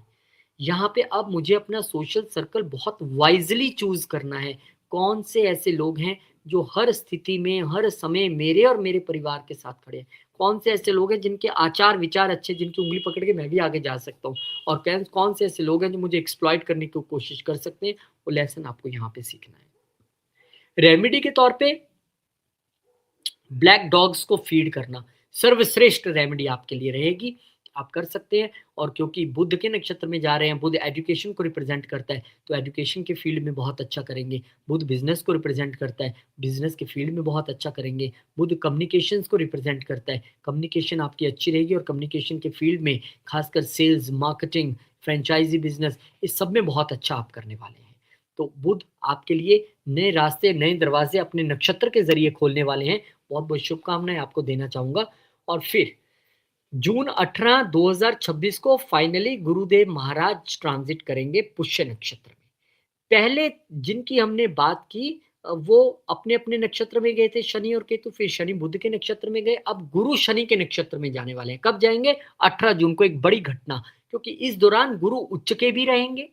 यहाँ पे अब मुझे अपना सोशल सर्कल बहुत वाइजली चूज करना है। कौन से ऐसे लोग हैं जो हर स्थिति में, हर समय मेरे और मेरे परिवार के साथ खड़े हैं, कौन से ऐसे लोग हैं जिनके आचार विचार अच्छे, जिनकी उंगली पकड़ के मैं भी आगे जा सकता हूँ, और कौन से ऐसे लोग हैं जो मुझे एक्सप्लॉइट करने की कोशिश कर सकते हैं। वो लेसन आपको यहाँ पे सीखना है। रेमेडी के तौर पे ब्लैक डॉग्स को फीड करना सर्वश्रेष्ठ रेमेडी आपके लिए रहेगी। आप कर सकते हैं। और क्योंकि बुध के नक्षत्र में जा रहे हैं, बुध एजुकेशन को रिप्रेजेंट करता है, तो एजुकेशन के फील्ड में बहुत अच्छा करेंगे। बुध बिजनेस को रिप्रेजेंट करता है, बिजनेस के फील्ड में बहुत अच्छा करेंगे। बुध कम्युनिकेशंस को रिप्रेजेंट करता है, कम्युनिकेशन आपकी अच्छी रहेगी और कम्युनिकेशन के फील्ड में खासकर सेल्स, मार्केटिंग, फ्रेंचाइजी बिजनेस, इस सब में बहुत अच्छा आप करने वाले हैं। तो बुध आपके लिए नए रास्ते, नए दरवाजे अपने नक्षत्र के जरिए खोलने वाले हैं। बहुत बहुत शुभकामनाएं आपको देना चाहूंगा। और फिर जून 18 2026 को फाइनली गुरुदेव महाराज ट्रांजिट करेंगे पुष्य नक्षत्र में। पहले जिनकी हमने बात की वो अपने अपने नक्षत्र में गए थे, शनि और केतु, फिर शनि बुध के नक्षत्र में गए, अब गुरु शनि के नक्षत्र में जाने वाले हैं। कब जाएंगे? 18 जून को। एक बड़ी घटना, क्योंकि इस दौरान गुरु उच्च के भी रहेंगे,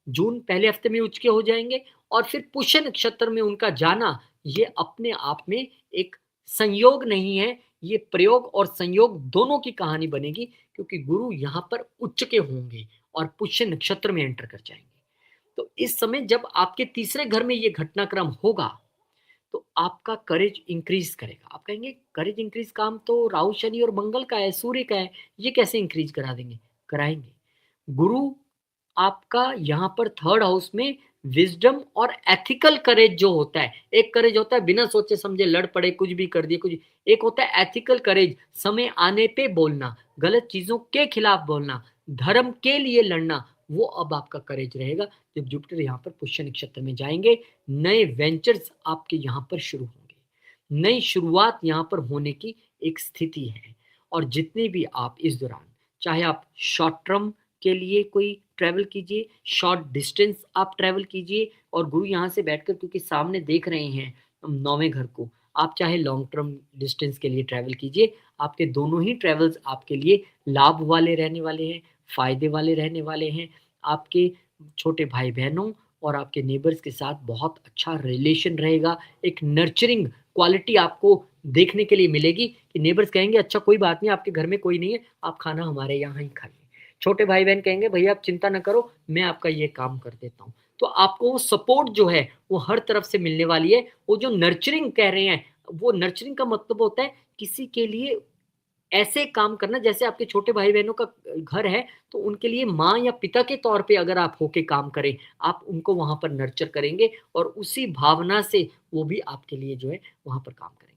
जून पहले हफ्ते में उच्च के हो जाएंगे, और फिर पुष्य नक्षत्र में उनका जाना ये अपने आप में एक संयोग नहीं है, ये प्रयोग और संयोग दोनों की कहानी बनेगी, क्योंकि गुरु यहाँ पर उच्च के होंगे और पुष्य नक्षत्र में एंटर कर जाएंगे। तो इस समय जब आपके तीसरे घर में ये घटनाक्रम होगा तो आपका करेज इंक्रीज करेगा। आप कहेंगे करेज इंक्रीज काम तो राहु शनि और मंगल का है, सूर्य का है, ये कैसे इंक्रीज करा देंगे? कराएंगे। गुरु आपका यहाँ पर थर्ड हाउस में विजडम और एथिकल करेज जो होता है, एक करेज होता है बिना सोचे समझे लड़ पड़े, कुछ भी कर दिए, कुछ, एक होता है एथिकल करेज, समय आने पे बोलना, गलत चीजों के खिलाफ बोलना, धर्म के लिए लड़ना, वो अब आपका करेज रहेगा जब जुपिटर यहाँ पर पुष्य नक्षत्र में जाएंगे। नए वेंचर्स आपके यहाँ पर शुरू होंगे, नई शुरुआत यहाँ पर होने की एक स्थिति है। और जितने भी आप इस दौरान, चाहे आप शॉर्ट टर्म के लिए कोई ट्रैवल कीजिए, शॉर्ट डिस्टेंस आप ट्रैवल कीजिए, और गुरु यहाँ से बैठकर क्योंकि सामने देख रहे हैं नौवें घर को, आप चाहे लॉन्ग टर्म डिस्टेंस के लिए ट्रैवल कीजिए, आपके दोनों ही ट्रैवल्स आपके लिए लाभ वाले रहने वाले हैं, फायदे वाले रहने वाले हैं। आपके छोटे भाई बहनों और आपके नेबर्स के साथ बहुत अच्छा रिलेशन रहेगा, एक नर्चरिंग क्वालिटी आपको देखने के लिए मिलेगी कि नेबर्स कहेंगे अच्छा कोई बात नहीं, आपके घर में कोई नहीं है, आप खाना हमारे यहाँ ही खाइए। छोटे भाई बहन कहेंगे भैया आप चिंता ना करो, मैं आपका ये काम कर देता हूँ। तो आपको वो सपोर्ट जो है वो हर तरफ से मिलने वाली है। वो जो नर्चरिंग कह रहे हैं, वो नर्चरिंग का मतलब होता है किसी के लिए ऐसे काम करना, जैसे आपके छोटे भाई बहनों का घर है तो उनके लिए माँ या पिता के तौर पे अगर आप होके काम करें, आप उनको वहां पर नर्चर करेंगे और उसी भावना से वो भी आपके लिए जो है वहां पर काम करेंगे।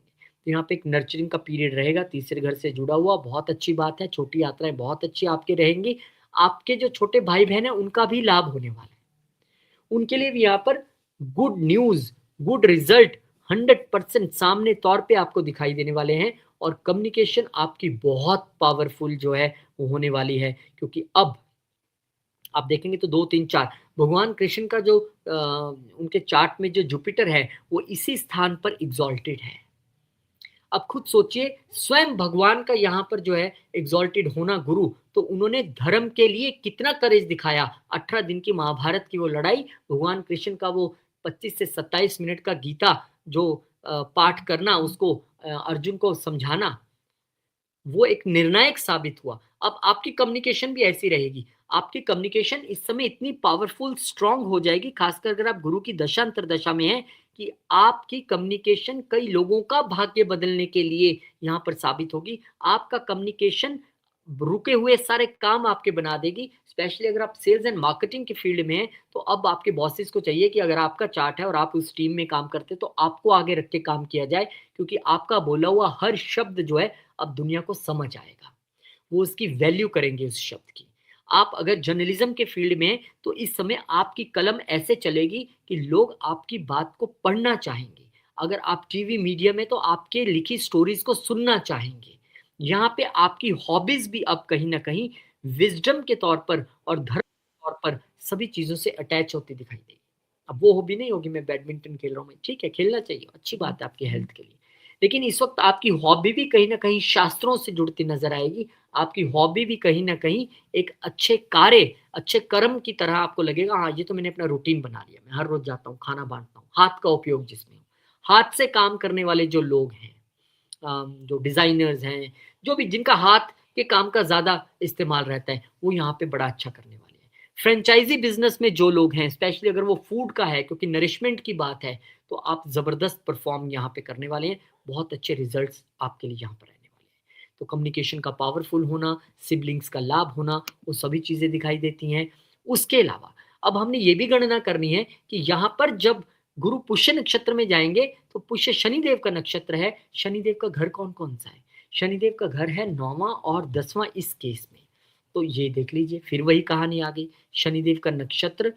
तो यहाँ पे एक नर्चरिंग का पीरियड रहेगा, तीसरे घर से जुड़ा हुआ, बहुत अच्छी बात है। छोटी यात्राएं बहुत अच्छी आपके रहेंगी। आपके जो छोटे भाई बहन है उनका भी लाभ होने वाला है, उनके लिए भी यहाँ पर गुड न्यूज, गुड रिजल्ट 100% सामने तौर पे आपको दिखाई देने वाले हैं। और कम्युनिकेशन आपकी बहुत पावरफुल जो है वो होने वाली है, क्योंकि अब आप देखेंगे तो 2 3 4 भगवान कृष्ण का जो उनके चार्ट में जो जुपिटर है वो इसी स्थान पर एग्जॉल्टेड है। अब खुद सोचिए, स्वयं भगवान का यहाँ पर जो है एग्जॉल्टेड होना गुरु, तो उन्होंने धर्म के लिए कितना करेज दिखाया। 18 दिन की महाभारत की वो लड़ाई, भगवान कृष्ण का वो 25 से 27 मिनट का गीता जो पाठ करना, उसको अर्जुन को समझाना, वो एक निर्णायक साबित हुआ। अब आपकी कम्युनिकेशन भी ऐसी रहेगी, आपकी कम्युनिकेशन इस समय इतनी पावरफुल स्ट्रांग हो जाएगी, खासकर अगर आप गुरु की दशा अंतरदशा में हैं, कि आपकी कम्युनिकेशन कई लोगों का भाग्य बदलने के लिए यहाँ पर साबित होगी। आपका कम्युनिकेशन रुके हुए सारे काम आपके बना देगी। स्पेशली अगर आप सेल्स एंड मार्केटिंग के फील्ड में हैं, तो अब आपके बॉसेस को चाहिए कि अगर आपका चार्ट है और आप उस टीम में काम करते हैं तो आपको आगे रख के काम किया जाए, क्योंकि आपका बोला हुआ हर शब्द जो है अब दुनिया को समझ आएगा, वो उसकी वैल्यू करेंगे उस शब्द की। आप अगर जर्नलिज्म के फील्ड में हैं तो इस समय आपकी कलम ऐसे चलेगी कि लोग आपकी बात को पढ़ना चाहेंगे। अगर आप टीवी मीडिया में, तो आपके लिखी स्टोरीज को सुनना चाहेंगे। यहाँ पे आपकी हॉबीज भी अब कहीं ना कहीं विजडम के तौर पर और धर्म के तौर पर सभी चीजों से अटैच होती दिखाई देगी। अब वो हॉबी नहीं होगी मैं बैडमिंटन खेल रहा हूँ, मैं ठीक है खेलना चाहिए, अच्छी बात है आपकी हेल्थ के लिए, लेकिन इस वक्त आपकी हॉबी भी कहीं ना कहीं शास्त्रों से जुड़ती नजर आएगी। आपकी हॉबी भी कहीं ना कहीं एक अच्छे कार्य, अच्छे कर्म की तरह आपको लगेगा, हाँ ये तो मैंने अपना रूटीन बना लिया, मैं हर रोज जाता हूँ, खाना बांटता हूँ, हाथ का उपयोग जिसमें हो। हाथ से काम करने वाले जो लोग हैं, जो डिजाइनर्स हैं, जो भी जिनका हाथ के काम का ज्यादा इस्तेमाल रहता है, वो यहाँ पे बड़ा अच्छा करने वाले हैं। फ्रेंचाइजी बिजनेस में जो लोग हैं, स्पेशली अगर वो फूड का है, क्योंकि नरिशमेंट की बात है, तो आप जबरदस्त परफॉर्म यहाँ पे करने वाले हैं। बहुत अच्छे रिजल्ट्स आपके लिए यहाँ पर रहने वाले हैं। तो कम्युनिकेशन का पावरफुल होना, सिबलिंग्स का लाभ होना, वो सभी चीज़ें दिखाई देती हैं। उसके अलावा अब हमने ये भी गणना करनी है कि यहाँ पर जब गुरु पुष्य नक्षत्र में जाएँगे, तो पुष्य शनिदेव का नक्षत्र है, शनिदेव का घर कौन-कौन सा है? शनिदेव का घर है 9वाँ और 10वाँ इस केस में। तो ये देख लीजिए, फिर वही कहानी आ गई। शनिदेव का नक्षत्र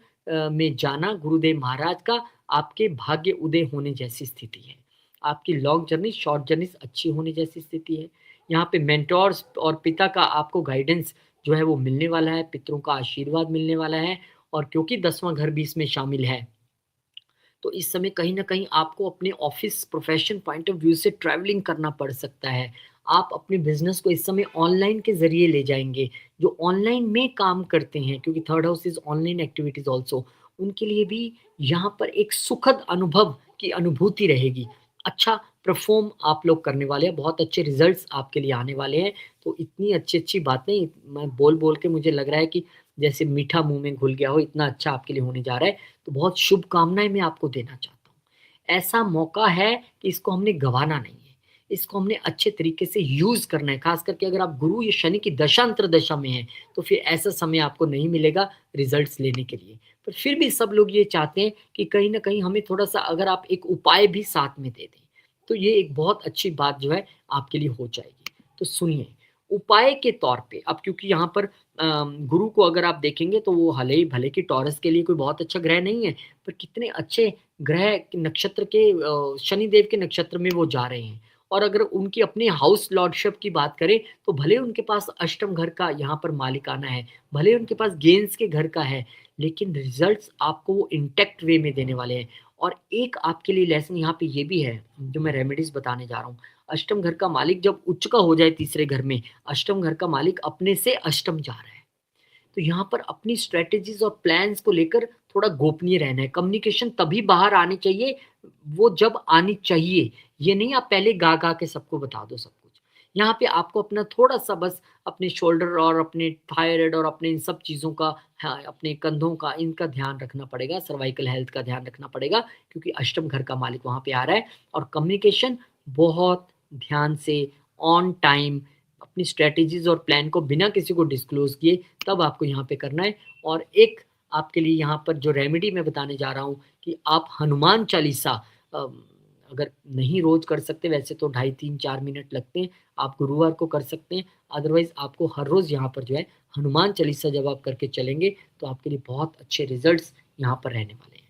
में जाना गुरुदेव महाराज का आपके भाग्य उदय होने जैसी स्थिति है। आपकी लॉन्ग जर्नी, शॉर्ट जर्नीज़ अच्छी होने जैसी स्थिति है। यहाँ पे मेंटोर्स और पिता का आपको गाइडेंस जो है वो मिलने वाला है, पितरों का आशीर्वाद मिलने वाला है और क्योंकि 10वाँ घर भी इसमें शामिल है, तो इस समय कहीं न कहीं आपको अपने office profession point of view से ट्रैवलिंग करना पड़ सकता है। आप अपने बिज़नेस को इस समय ऑनलाइन के ज़रिए ले जाएँगे। जो ऑनलाइन में काम करते हैं क्योंकि third house is online activities also, उनके लिए भी यहाँ पर एक सुखद अनुभव की अनुभूति रहेगी। अच्छा परफ़ॉर्म आप लोग करने वाले हैं, बहुत अच्छे रिज़ल्ट्स आपके लिए आने वाले हैं। तो इतनी अच्छी-अच्छी बातें मैं बोल-बोल के मुझे लग रहा है कि जैसे मीठा मुँह में घुल गया हो, इतना अच्छा आपके लिए होने जा रहा है। तो बहुत शुभकामनाएँ मैं आपको देना चाहता हूँ। ऐसा मौका है कि इसको हमने गँवाना नहीं है। इसको हमने अच्छे तरीके से यूज़ करना है, ख़ास करके अगर आप गुरु या शनि की दशा अंतर्दशा में हैं, तो फिर ऐसा समय आपको नहीं मिलेगा रिज़ल्ट्स लेने के लिए। पर फिर भी सब लोग ये चाहते हैं कि कहीं न कहीं हमें थोड़ा-सा अगर आप एक उपाय भी साथ में दे दें, तो ये एक बहुत अच्छी बात जो है आपके लिए हो जाएगी। तो सुनिए, उपाय के तौर पे अब क्योंकि यहाँ पर गुरु को अगर आप देखेंगे तो वो भले कि टॉरस के लिए कोई बहुत अच्छा ग्रह नहीं है, पर कितने अच्छे ग्रह नक्षत्र के शनिदेव के नक्षत्र में वो जा रहे हैं। और अगर उनकी अपनी हाउस लॉर्डशिप की बात करें, तो भले उनके पास अष्टम घर का यहाँ पर मालिकाना है, भले उनके पास गेंस के घर का है, लेकिन रिज़ल्ट्स आपको वो इंटैक्ट वे में देने वाले हैं। और एक आपके लिए लेसन यहाँ पे ये भी है, जो मैं रेमेडीज़ बताने जा रहा हूँ। अष्टम घर का मालिक जब उच्च का हो जाए तीसरे घर में, अष्टम घर का मालिक अपने से अष्टम जा रहा है। तो यहाँ पर अपनी स्ट्रैटेजीज़ और प्लान्स को लेकर थोड़ा गोपनीय रहना है। कम्युनिकेशन तभी बाहर आनी चाहिए, वो जब आनी चाहिए। ये नहीं आप पहले गा-गा के सबको बता दो सब कुछ। यहाँ पे आपको अपना थोड़ा-सा बस अपने शोल्डर और अपने थायराइड और अपने इन सब चीज़ों का हाँ, अपने कंधों का इनका ध्यान रखना पड़ेगा, सर्वाइकल हेल्थ का ध्यान रखना पड़ेगा क्योंकि अष्टम घर का मालिक वहाँ पे आ रहा है और कम्युनिकेशन बहुत ध्यान से ऑन टाइम अपनी स्ट्रैटेजीज़ और प्लान को बिना किसी को डिस्क्लोज़ किए तब आपको यहाँ पे करना है। और एक आपके लिए यहाँ पर जो रेमेडी मैं बताने जा रहा हूँ कि आप हनुमान चालीसा अ, अगर नहीं रोज़ कर सकते वैसे तो ढाई 3-4 मिनट लगते हैं, आप गुरुवार को कर सकते हैं। अदरवाइज़ आपको हर रोज़ यहाँ पर जो है हनुमान चालीसा जब आप करके चलेंगे तो आपके लिए बहुत अच्छे रिज़ल्ट्स यहाँ पर रहने वाले हैं।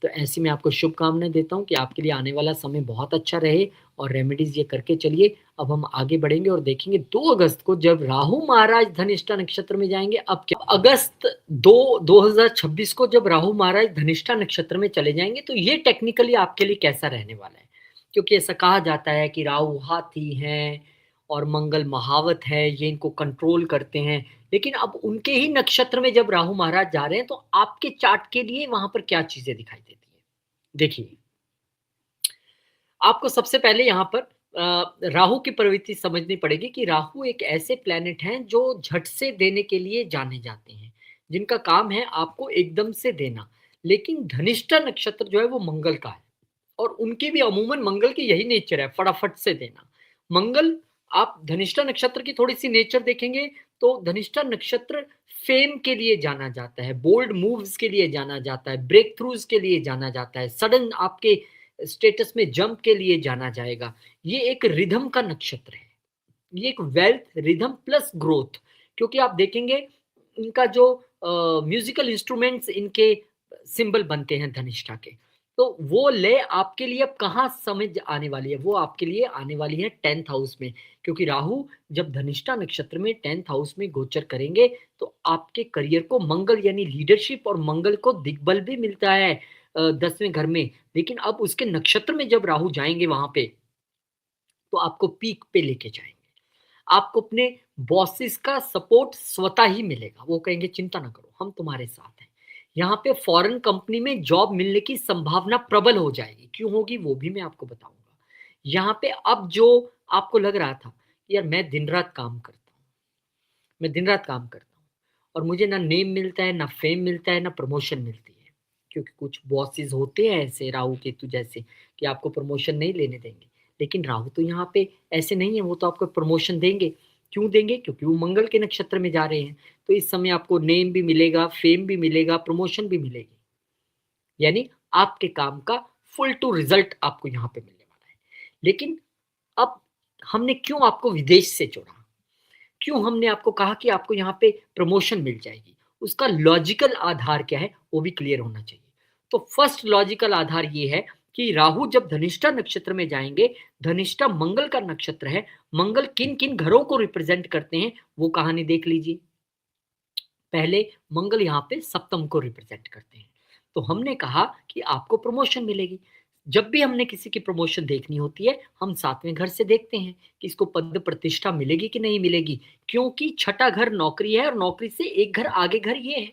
तो ऐसी मैं आपको शुभकामनाएँ देता हूँ कि आपके लिए आने वाला समय बहुत अच्छा रहे और रेमेडीज़ ये करके चलिए। अब हम आगे बढ़ेंगे और देखेंगे 2 अगस्त को जब राहु महाराज धनिष्ठा नक्षत्र में जाएँगे अब क्या अगस्त 2 2026 को जब राहु महाराज धनिष्ठा नक्षत्र में चले जाएँगे तो ये टेक्निकली आपके लिए कैसा रहने वाला है? क्योंकि ऐसा कहा जाता है कि राहु हाथी हैं और मंगल महावत है, ये इनको कंट्रोल करते हैं। लेकिन अब उनके ही नक्षत्र में जब राहु महाराज जा रहे हैं तो आपके चार्ट के लिए वहाँ पर क्या चीज़ें दिखाई देती हैं? देखिए, आपको सबसे पहले यहाँ पर राहु की प्रवृत्ति समझनी पड़ेगी कि राहु एक ऐसे प्लैनेट हैं जो झट से देने के लिए जाने जाते हैं, जिनका काम है आपको एकदम से देना। लेकिन धनिष्ठा नक्षत्र जो है वो मंगल का है और उनकी भी अमूमन मंगल की यही नेचर है, फटाफट से देना। मंगल आप धनिष्ठा नक्षत्र की थोड़ी-सी नेचर देखेंगे तो धनिष्ठा नक्षत्र फेम के लिए जाना जाता है, बोल्ड मूव्स के लिए जाना जाता है, ब्रेक थ्रूज़ के लिए जाना जाता है, सडन आपके स्टेटस में जंप के लिए जाना जाएगा। ये एक रिदम का नक्षत्र है। ये एक वेल्थ, रिदम प्लस ग्रोथ क्योंकि आप देखेंगे इनका जो म्यूज़िकल इंस्ट्रूमेंट्स इनके सिंबल बनते हैं धनिष्ठा के। तो वो लय आपके लिए अब कहाँ समझ आने वाली है, वो आपके लिए आने वाली है 10th हाउस में क्योंकि राहु जब धनिष्ठा नक्षत्र में 10th हाउस में गोचर करेंगे, तो आपके करियर को मंगल यानी लीडरशिप और मंगल को दिग्बल भी मिलता है 10वें घर में। लेकिन अब उसके नक्षत्र में जब राहु जाएँगे वहाँ पे, तो आपको पीक पे लेके जाएँगे। आपको अपने बॉसेस का सपोर्ट स्वतः ही मिलेगा। वो कहेंगे चिंता ना करो, हम तुम्हारे साथ हैं। यहाँ पे फॉरेन कंपनी में जॉब मिलने की संभावना प्रबल हो जाएगी। क्यों होगी वो भी मैं आपको बताऊँगा। यहाँ पे अब जो आपको लग रहा था, यार मैं दिन-रात काम करता हूँ, मैं दिन-रात काम करता हूँ और मुझे ना नेम मिलता है, ना फेम मिलता है, ना प्रमोशन मिलती है। क्योंकि कुछ बॉसेस होते हैं ऐसे राहु केतु जैसे कि आपको प्रमोशन नहीं लेने देंगे। लेकिन राहु तो यहाँ पे ऐसे नहीं है, वो तो आपको प्रमोशन देंगे। क्यों देंगे? क्योंकि वो मंगल के नक्षत्र में जा रहे हैं। तो इस समय आपको नेम भी मिलेगा, फेम भी मिलेगा, प्रमोशन भी मिलेगी। यानी आपके काम का फुल टू रिजल्ट आपको यहाँ पे मिलने वाला है। लेकिन अब हमने क्यों आपको विदेश से जोड़ा? क्यों हमने आपको कहा कि आपको यहाँ पे प्रमोशन मिल जाएगी? उसका लॉजिकल आधार क्या है, वो भी क्लियर होना चाहिए। तो फर्स्ट लॉजिकल आधार ये है कि राहु जब धनिष्ठा नक्षत्र में जाएंगे, धनिष्ठा मंगल का नक्षत्र है, मंगल किन किन घरों को रिप्रेजेंट करते हैं वो कहानी देख लीजिए। पहले मंगल यहाँ पे सप्तम को रिप्रेजेंट करते हैं। तो हमने कहा कि आपको प्रमोशन मिलेगी। जब भी हमने किसी की प्रमोशन देखनी होती है, हम सातवें घर से देखते हैं कि इसको पद प्रतिष्ठा मिलेगी कि नहीं मिलेगी, क्योंकि छठा घर नौकरी है और नौकरी से एक घर आगे घर ये है,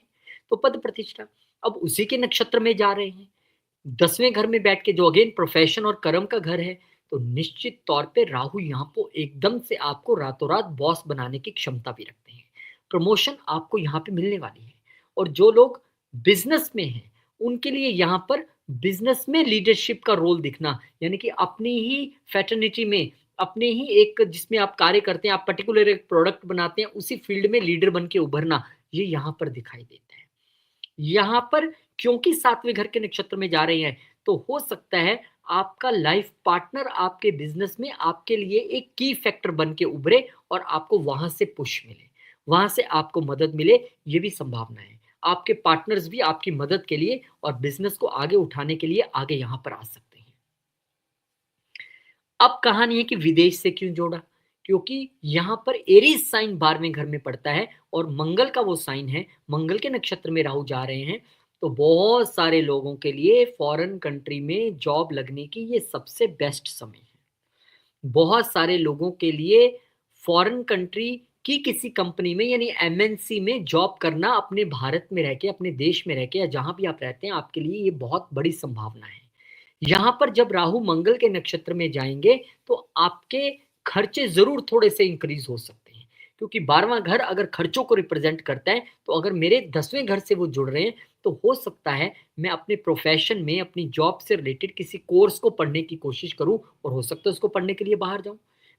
तो पद प्रतिष्ठा। अब उसी के नक्षत्र में जा रहे हैं, 10वें घर में बैठ के, जो अगेन प्रोफेशन और कर्म का घर है, तो निश्चित तौर पे राहु यहाँ को एकदम से आपको रातों रात बॉस बनाने की क्षमता भी रखते हैं। प्रमोशन आपको यहाँ पे मिलने वाली है। और जो लोग बिजनेस में हैं, उनके लिए यहाँ पर बिजनेस में लीडरशिप का रोल दिखना, यानी कि अपनी ही फैटर्निटी में, अपने ही एक जिसमें आप कार्य करते हैं, आप पर्टिकुलर एक प्रोडक्ट बनाते हैं, उसी फील्ड में लीडर बन के उभरना, ये यहाँ पर दिखाई देता है। यहाँ पर क्योंकि सातवें घर के नक्षत्र में जा रहे हैं, तो हो सकता है आपका लाइफ पार्टनर आपके बिजनेस में आपके लिए एक की फैक्टर बन के उभरे और आपको वहां से पुश मिले, वहां से आपको मदद मिले, ये भी संभावना है। आपके पार्टनर्स भी आपकी मदद के लिए और बिजनेस को आगे उठाने के लिए आगे यहां पर आ सकते हैं। अब कहानी है कि विदेश से क्यों जोड़ा? क्योंकि यहाँ पर एरीज साइन 12वें घर में पड़ता है और मंगल का वो साइन है, मंगल के नक्षत्र में राहु जा रहे हैं, तो बहुत सारे लोगों के लिए फॉरेन कंट्री में जॉब लगने की ये सबसे बेस्ट समय है। बहुत सारे लोगों के लिए फॉरेन कंट्री की किसी कंपनी में, यानी एमएनसी में जॉब करना, अपने भारत में रह के, अपने देश में रह के, या जहां भी आप रहते हैं, आपके लिए ये बहुत बड़ी संभावना है। यहाँ पर जब राहु मंगल के नक्षत्र में जाएंगे, तो आपके खर्चे जरूर थोड़े से इंक्रीज हो सकते हैं, क्योंकि 12वां घर अगर खर्चों को रिप्रेजेंट करता है, तो अगर मेरे 10वें घर से वो जुड़ रहे हैं, तो हो सकता है मैं अपने प्रोफेशन में, अपनी जॉब से रिलेटेड किसी कोर्स को पढ़ने की कोशिश करूं, और हो सकता है उसको पढ़ने के लिए बाहर जाऊं।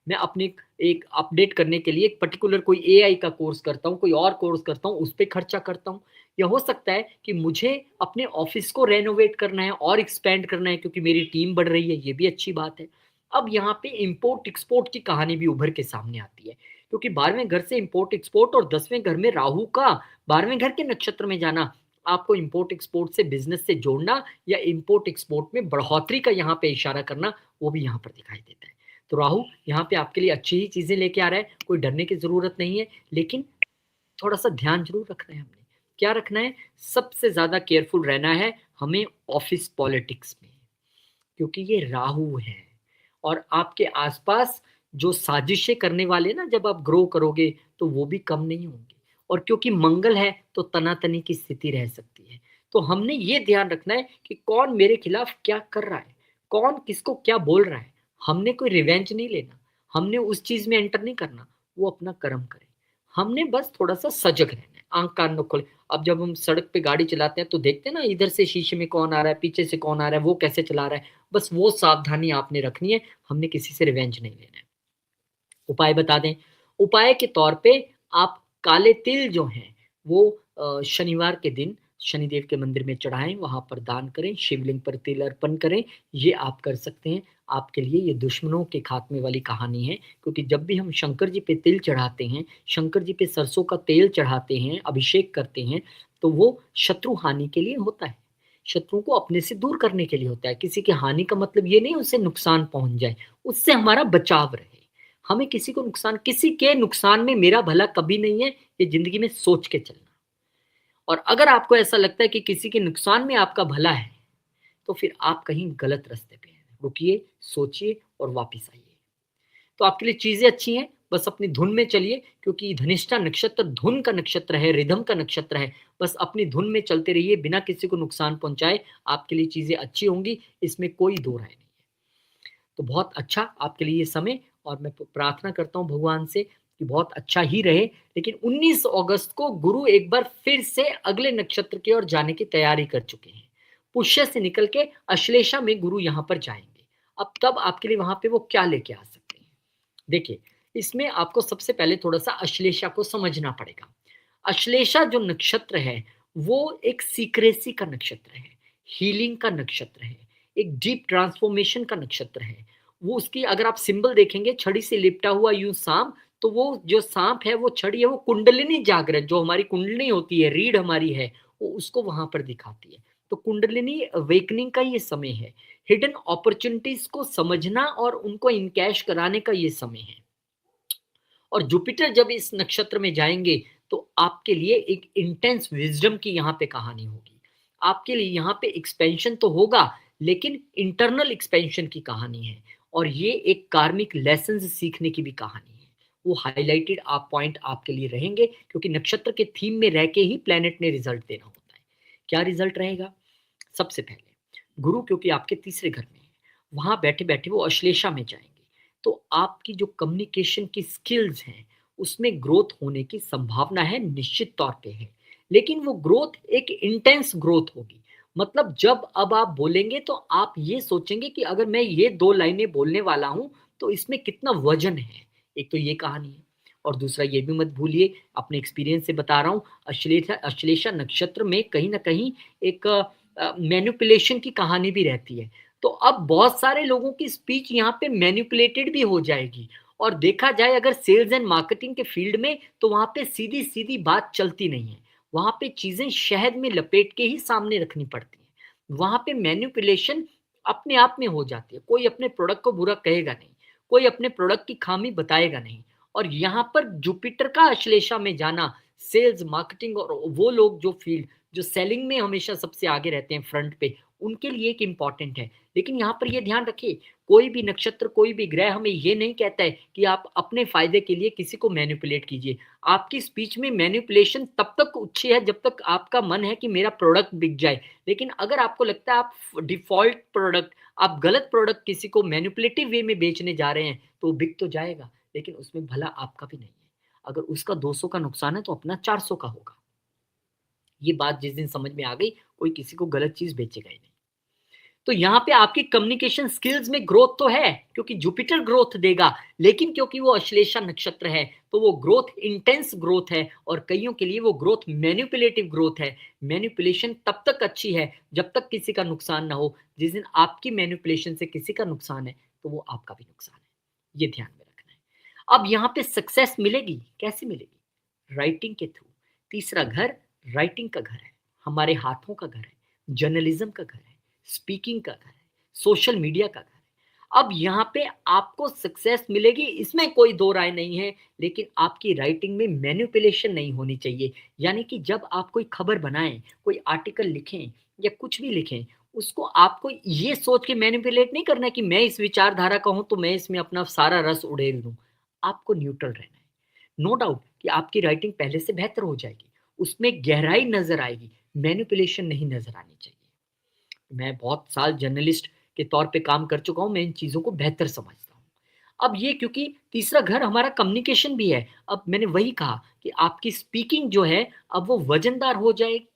मैं अपने एक अपडेट करने के लिए एक पर्टिकुलर कोई एआई का कोर्स करता हूं, कोई और कोर्स करता हूं, उस पर खर्चा करता हूं। या हो सकता है कि मुझे अपने ऑफिस को रेनोवेट करना है और एक्सपेंड करना है, क्योंकि मेरी टीम बढ़ रही है, ये भी अच्छी बात है। अब यहाँ पे इंपोर्ट एक्सपोर्ट की कहानी भी उभर के सामने आती है, क्योंकि 12वें घर से इंपोर्ट एक्सपोर्ट और 10वें घर में राहु का 12वें घर के नक्षत्र में जाना, आपको इंपोर्ट एक्सपोर्ट से बिजनेस से जोड़ना, या इंपोर्ट एक्सपोर्ट में बढ़ोतरी का यहाँ पे इशारा करना, वो भी यहाँ पर दिखाई देता है। तो राहु यहाँ पे आपके लिए अच्छी ही चीजें लेके आ रहा है, कोई डरने की जरूरत नहीं है, लेकिन थोड़ा सा ध्यान जरूर रखना है। हमने क्या रखना है? सबसे ज्यादा केयरफुल रहना है हमें ऑफिस पॉलिटिक्स में, क्योंकि ये राहु है और आपके आसपास जो साजिशें करने वाले ना, जब आप ग्रो करोगे तो वो भी कम नहीं होंगे। और क्योंकि मंगल है, तो तनातनी की स्थिति रह सकती है। तो हमने ये ध्यान रखना है कि कौन मेरे खिलाफ क्या कर रहा है, कौन किसको क्या बोल रहा है। हमने कोई रिवेंज नहीं लेना, हमने उस चीज में एंटर नहीं करना, वो अपना कर्म करे। हमने बस थोड़ा सा सजग रहना है, आंख कान खोल। अब जब हम सड़क पे गाड़ी चलाते हैं, तो देखते हैं ना, इधर से शीशे में कौन आ रहा है, पीछे से कौन आ रहा है, वो कैसे चला रहा है। बस वो सावधानी आपने रखनी है, हमने किसी से रिवेंज नहीं लेना है। उपाय बता दें। उपाय के तौर पे आप काले तिल जो हैं, वो शनिवार के दिन शनिदेव के मंदिर में चढ़ाएं, वहां पर दान करें, शिवलिंग पर तिल अर्पण करें, ये आप कर सकते हैं। आपके लिए ये दुश्मनों के खात्मे वाली कहानी है, क्योंकि जब भी हम शंकर जी पे तिल चढ़ाते हैं, शंकर जी पे सरसों का तेल चढ़ाते हैं, अभिषेक करते हैं, तो वो शत्रु हानि के लिए होता है, शत्रुओं को अपने से दूर करने के लिए होता है। किसी की हानि का मतलब ये नहीं उससे नुकसान पहुंच जाए, उससे हमारा बचाव रहे। हमें किसी को नुकसान, किसी के नुकसान में मेरा भला कभी नहीं है, ये जिंदगी में सोच के चलना। और अगर आपको ऐसा लगता है कि किसी के नुकसान में आपका भला है, तो फिर आप कहीं गलत रास्ते पे हैं। रुकिए, सोचिए और वापिस आइए। तो आपके लिए चीजें अच्छी हैं, बस अपनी धुन में चलिए, क्योंकि धनिष्ठा नक्षत्र धुन का नक्षत्र है, रिदम का नक्षत्र है। बस अपनी धुन में चलते रहिए, बिना किसी को नुकसान पहुंचाए, आपके लिए चीजें अच्छी होंगी, इसमें कोई दो राय नहीं है। तो बहुत अच्छा आपके लिए ये समय, और मैं प्रार्थना करता हूँ भगवान से कि बहुत अच्छा ही रहे। लेकिन 19 अगस्त को गुरु एक बार फिर से अगले नक्षत्र की ओर जाने की तैयारी कर चुके हैं। पुष्य से निकल के अश्लेषा में गुरु यहाँ पर जाएंगे। अब तब आपके लिए वहां पे वो क्या लेके आ सकते हैं? देखिए, इसमें आपको सबसे पहले थोड़ा सा अश्लेषा को समझना पड़ेगा। अश्लेषा जो नक्षत्र है, वो एक सीक्रेसी का नक्षत्र है, हीलिंग का नक्षत्र है, एक डीप ट्रांसफॉर्मेशन का नक्षत्र है। वो उसकी अगर आप सिंबल देखेंगे, छड़ी से लिपटा हुआ यूं सांप, तो वो जो सांप है, वो छड़ी है, वो कुंडलिनी जागृत, जो हमारी कुंडलिनी होती है, रीढ़ हमारी है, वो उसको वहां पर दिखाती है। तो कुंडलिनी अवेकनिंग का ये समय है, हिडन अपॉर्चुनिटीज को समझना और उनको इनकैश कराने का ये समय है। और जुपिटर जब इस नक्षत्र में जाएंगे, तो आपके लिए एक इंटेंस विजडम की यहाँ पे कहानी होगी। आपके लिए यहाँ पे एक्सपेंशन तो होगा, लेकिन इंटरनल एक्सपेंशन की कहानी है। और ये एक कार्मिक लेसन सीखने की भी कहानी है। वो हाईलाइटेड आप पॉइंट आपके लिए रहेंगे, क्योंकि नक्षत्र के थीम में रह के ही प्लेनेट ने रिजल्ट देना होता है। क्या रिजल्ट रहेगा? सबसे पहले गुरु, क्योंकि आपके तीसरे घर में है, वहां बैठे बैठे वो अश्लेषा में जाएंगे, तो आपकी जो कम्युनिकेशन की स्किल्स हैं, उसमें ग्रोथ होने की संभावना है, निश्चित तौर पे है। लेकिन वो ग्रोथ एक इंटेंस ग्रोथ होगी। मतलब जब अब आप बोलेंगे, तो आप ये सोचेंगे कि अगर मैं ये 2 लाइनें बोलने वाला हूं, तो इसमें कितना वजन है। एक तो ये कहानी है, और दूसरा ये भी मत भूलिए, अपने एक्सपीरियंस से बता रहा हूँ, अश्लेषा अश्लेषा नक्षत्र में कहीं ना कहीं एक मैनिपुलेशन की कहानी भी रहती है। तो अब बहुत सारे लोगों की स्पीच यहाँ पे मैनिपुलेटेड भी हो जाएगी। और देखा जाए अगर सेल्स एंड मार्केटिंग के फील्ड में, तो वहां पे सीधी सीधी बात चलती नहीं है। वहां पे चीजें शहद में लपेट के ही सामने रखनी पड़ती है। वहां पे मैनिपुलेशन अपने आप में हो जाती है। कोई अपने प्रोडक्ट को बुरा कहेगा नहीं, कोई अपने प्रोडक्ट की खामी बताएगा नहीं। और यहाँ पर जुपिटर का अश्लेषा में जाना, सेल्स मार्केटिंग और वो लोग जो फील्ड, जो सेलिंग में हमेशा सबसे आगे रहते हैं फ्रंट पे, उनके लिए एक इंपॉर्टेंट है। लेकिन यहाँ पर ये ध्यान रखिए, कोई भी नक्षत्र, कोई भी ग्रह हमें ये नहीं कहता है कि आप अपने फायदे के लिए किसी को मैनिपुलेट कीजिए। आपकी स्पीच में मैनिपुलेशन तब तक अच्छी है जब तक आपका मन है कि मेरा प्रोडक्ट बिक जाए। लेकिन अगर आपको लगता है आप डिफॉल्ट प्रोडक्ट, आप गलत प्रोडक्ट किसी को मैनिपुलेटिव वे में बेचने जा रहे हैं, तो बिक तो जाएगा, लेकिन उसमें भला आपका भी नहीं है। अगर उसका 200 का नुकसान है, तो अपना 400 का होगा। ये बात जिस दिन समझ में आ गई, कोई किसी को गलत चीज बेचेगा ही नहीं। तो यहाँ पे आपकी कम्युनिकेशन स्किल्स में ग्रोथ तो है, क्योंकि जुपिटर ग्रोथ देगा। लेकिन क्योंकि वो अश्लेषा नक्षत्र है, तो वो ग्रोथ इंटेंस ग्रोथ है, और कईयों के लिए वो ग्रोथ मैनिपुलेटिव ग्रोथ है। मैनिपुलेशन तब तक अच्छी है जब तक किसी का नुकसान ना हो। जिस दिन आपकी मैनिपुलेशन से किसी का नुकसान है, तो वो आपका भी नुकसान है। ये ध्यान में रखना है। अब यहाँ पे सक्सेस मिलेगी, कैसे मिलेगी? राइटिंग के थ्रू। तीसरा घर राइटिंग का घर है, हमारे हाथों का घर है, जर्नलिज्म का घर है, स्पीकिंग का घर है, सोशल मीडिया का घर है। अब यहाँ पे आपको सक्सेस मिलेगी, इसमें कोई दो राय नहीं है। लेकिन आपकी राइटिंग में मैनिपुलेशन नहीं होनी चाहिए। यानी कि जब आप कोई खबर बनाएं, कोई आर्टिकल लिखें या कुछ भी लिखें, उसको आपको ये सोच के मैनिपुलेट नहीं करना है कि मैं इस विचारधारा का हूं, तो मैं इसमें अपना सारा रस उड़ेल दूं। आपको न्यूट्रल रहना है। नो डाउट कि आपकी राइटिंग पहले से बेहतर हो जाएगी, उसमें गहराई नजर आएगी, मैनिपुलेशन नहीं नजर आनी चाहिए। मैं बहुत साल जर्नलिस्ट के तौर पे काम कर चुका हूँ, मैं इन चीज़ों को बेहतर समझता हूँ। अब ये क्योंकि तीसरा घर हमारा कम्युनिकेशन भी है, अब मैंने वही कहा कि आपकी स्पीकिंग जो है, अब वो वजनदार हो जाएगी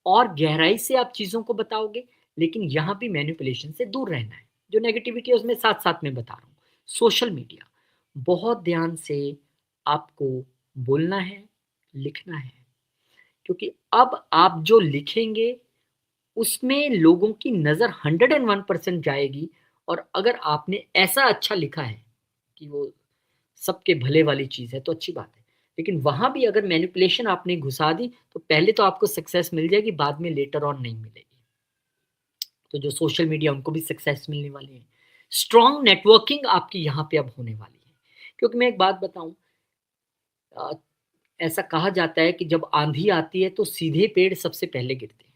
और गहराई से आप चीज़ों को बताओगे। लेकिन यहाँ भी मैनिपुलेशन से दूर रहना है। जो नेगेटिविटी है उसमें साथ साथ में बता रहा हूँ। सोशल मीडिया, बहुत ध्यान से आपको बोलना है, लिखना है, क्योंकि अब आप जो लिखेंगे, उसमें लोगों की नज़र 101% जाएगी। और अगर आपने ऐसा अच्छा लिखा है कि वो सबके भले वाली चीज़ है, तो अच्छी बात है। लेकिन वहाँ भी अगर मैनिपुलेशन आपने घुसा दी, तो पहले तो आपको सक्सेस मिल जाएगी, बाद में लेटर ऑन नहीं मिलेगी। तो जो सोशल मीडिया, उनको भी सक्सेस मिलने वाली है। स्ट्रॉन्ग नेटवर्किंग आपकी यहाँ पे अब होने वाली है। क्योंकि मैं एक बात बताऊँ, अ, ऐसा कहा जाता है कि जब आँधी आती है, तो सीधे पेड़ सबसे पहले गिरते हैं।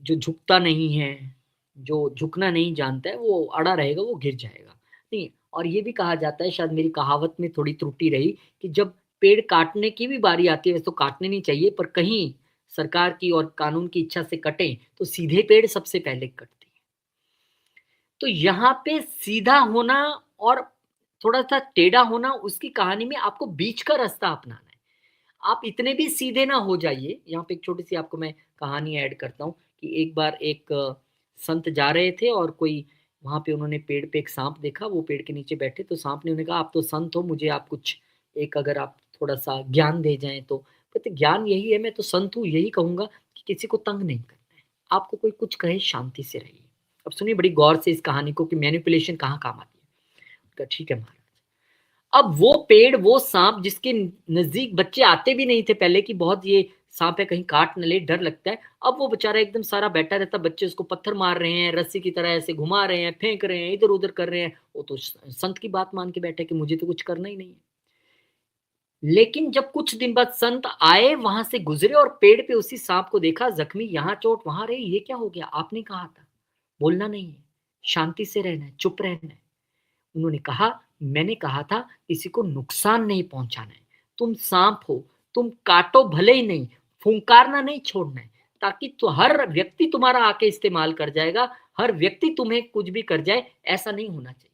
जो झुकता नहीं है, जो झुकना नहीं जानता है, वो अड़ा रहेगा, वो गिर जाएगा। नहीं, और ये भी कहा जाता है, शायद मेरी कहावत में थोड़ी त्रुटि रही, कि जब पेड़ काटने की भी बारी आती है, वैसे तो काटने नहीं चाहिए, पर कहीं सरकार की और कानून की इच्छा से कटें, तो सीधे पेड़ सबसे पहले कटते हैं। तो यहाँ पे सीधा होना और थोड़ा-सा टेढ़ा होना, उसकी कहानी में आपको बीच का रास्ता अपनाना है। आप इतने भी सीधे ना हो जाइए। यहाँ पे एक छोटी-सी आपको मैं कहानी ऐड करता हूँ कि एक बार एक संत जा रहे थे और कोई वहाँ पे उन्होंने पेड़ पे एक सांप देखा, वो पेड़ के नीचे बैठे, तो सांप ने उन्हें कहा आप तो संत हो, मुझे आप कुछ एक अगर आप थोड़ा-सा ज्ञान दे जाएँ तो। कहते ज्ञान यही है, मैं तो संत हूँ, यही कहूँगा कि किसी को तंग नहीं करना है। आपको कोई कुछ कहे शांति से रहिए। अब सुनिए बड़ी गौर से इस कहानी को कि मैनिपुलेशन कहाँ काम आती है। कहा ठीक है महाराज। अब वो पेड़, वो साँप जिसके नज़दीक बच्चे आते भी नहीं थे पहले कि बहुत ये साँप है कहीं काट ना ले, डर लगता है। अब वो बेचारा एकदम सारा बैठा रहता, बच्चे उसको पत्थर मार रहे हैं, रस्सी की तरह ऐसे घुमा रहे हैं, फेंक रहे हैं, इधर-उधर कर रहे हैं। वो तो संत की बात मान के बैठा है कि मुझे तो कुछ करना ही नहीं है। लेकिन जब कुछ दिन बाद संत आए, वहाँ से गुज़रे और पेड़ पे उसी साँप को देखा, ज़ख्मी, यहाँ चोट, वहाँ रही, ये क्या हो गया? आपने कहा था, बोलना नहीं है, शांति से रहना है, चुप रहना है। उन्होंने कहा, मैंने कहा था किसी को नुकसान नहीं पहुँचाना है। तुम साँप हो, तुम काटो भले ही नहीं, फुंकारना नहीं छोड़ना है, ताकि तो हर व्यक्ति तुम्हारा आके इस्तेमाल कर जाएगा, हर व्यक्ति तुम्हें कुछ भी कर जाए, ऐसा नहीं होना चाहिए।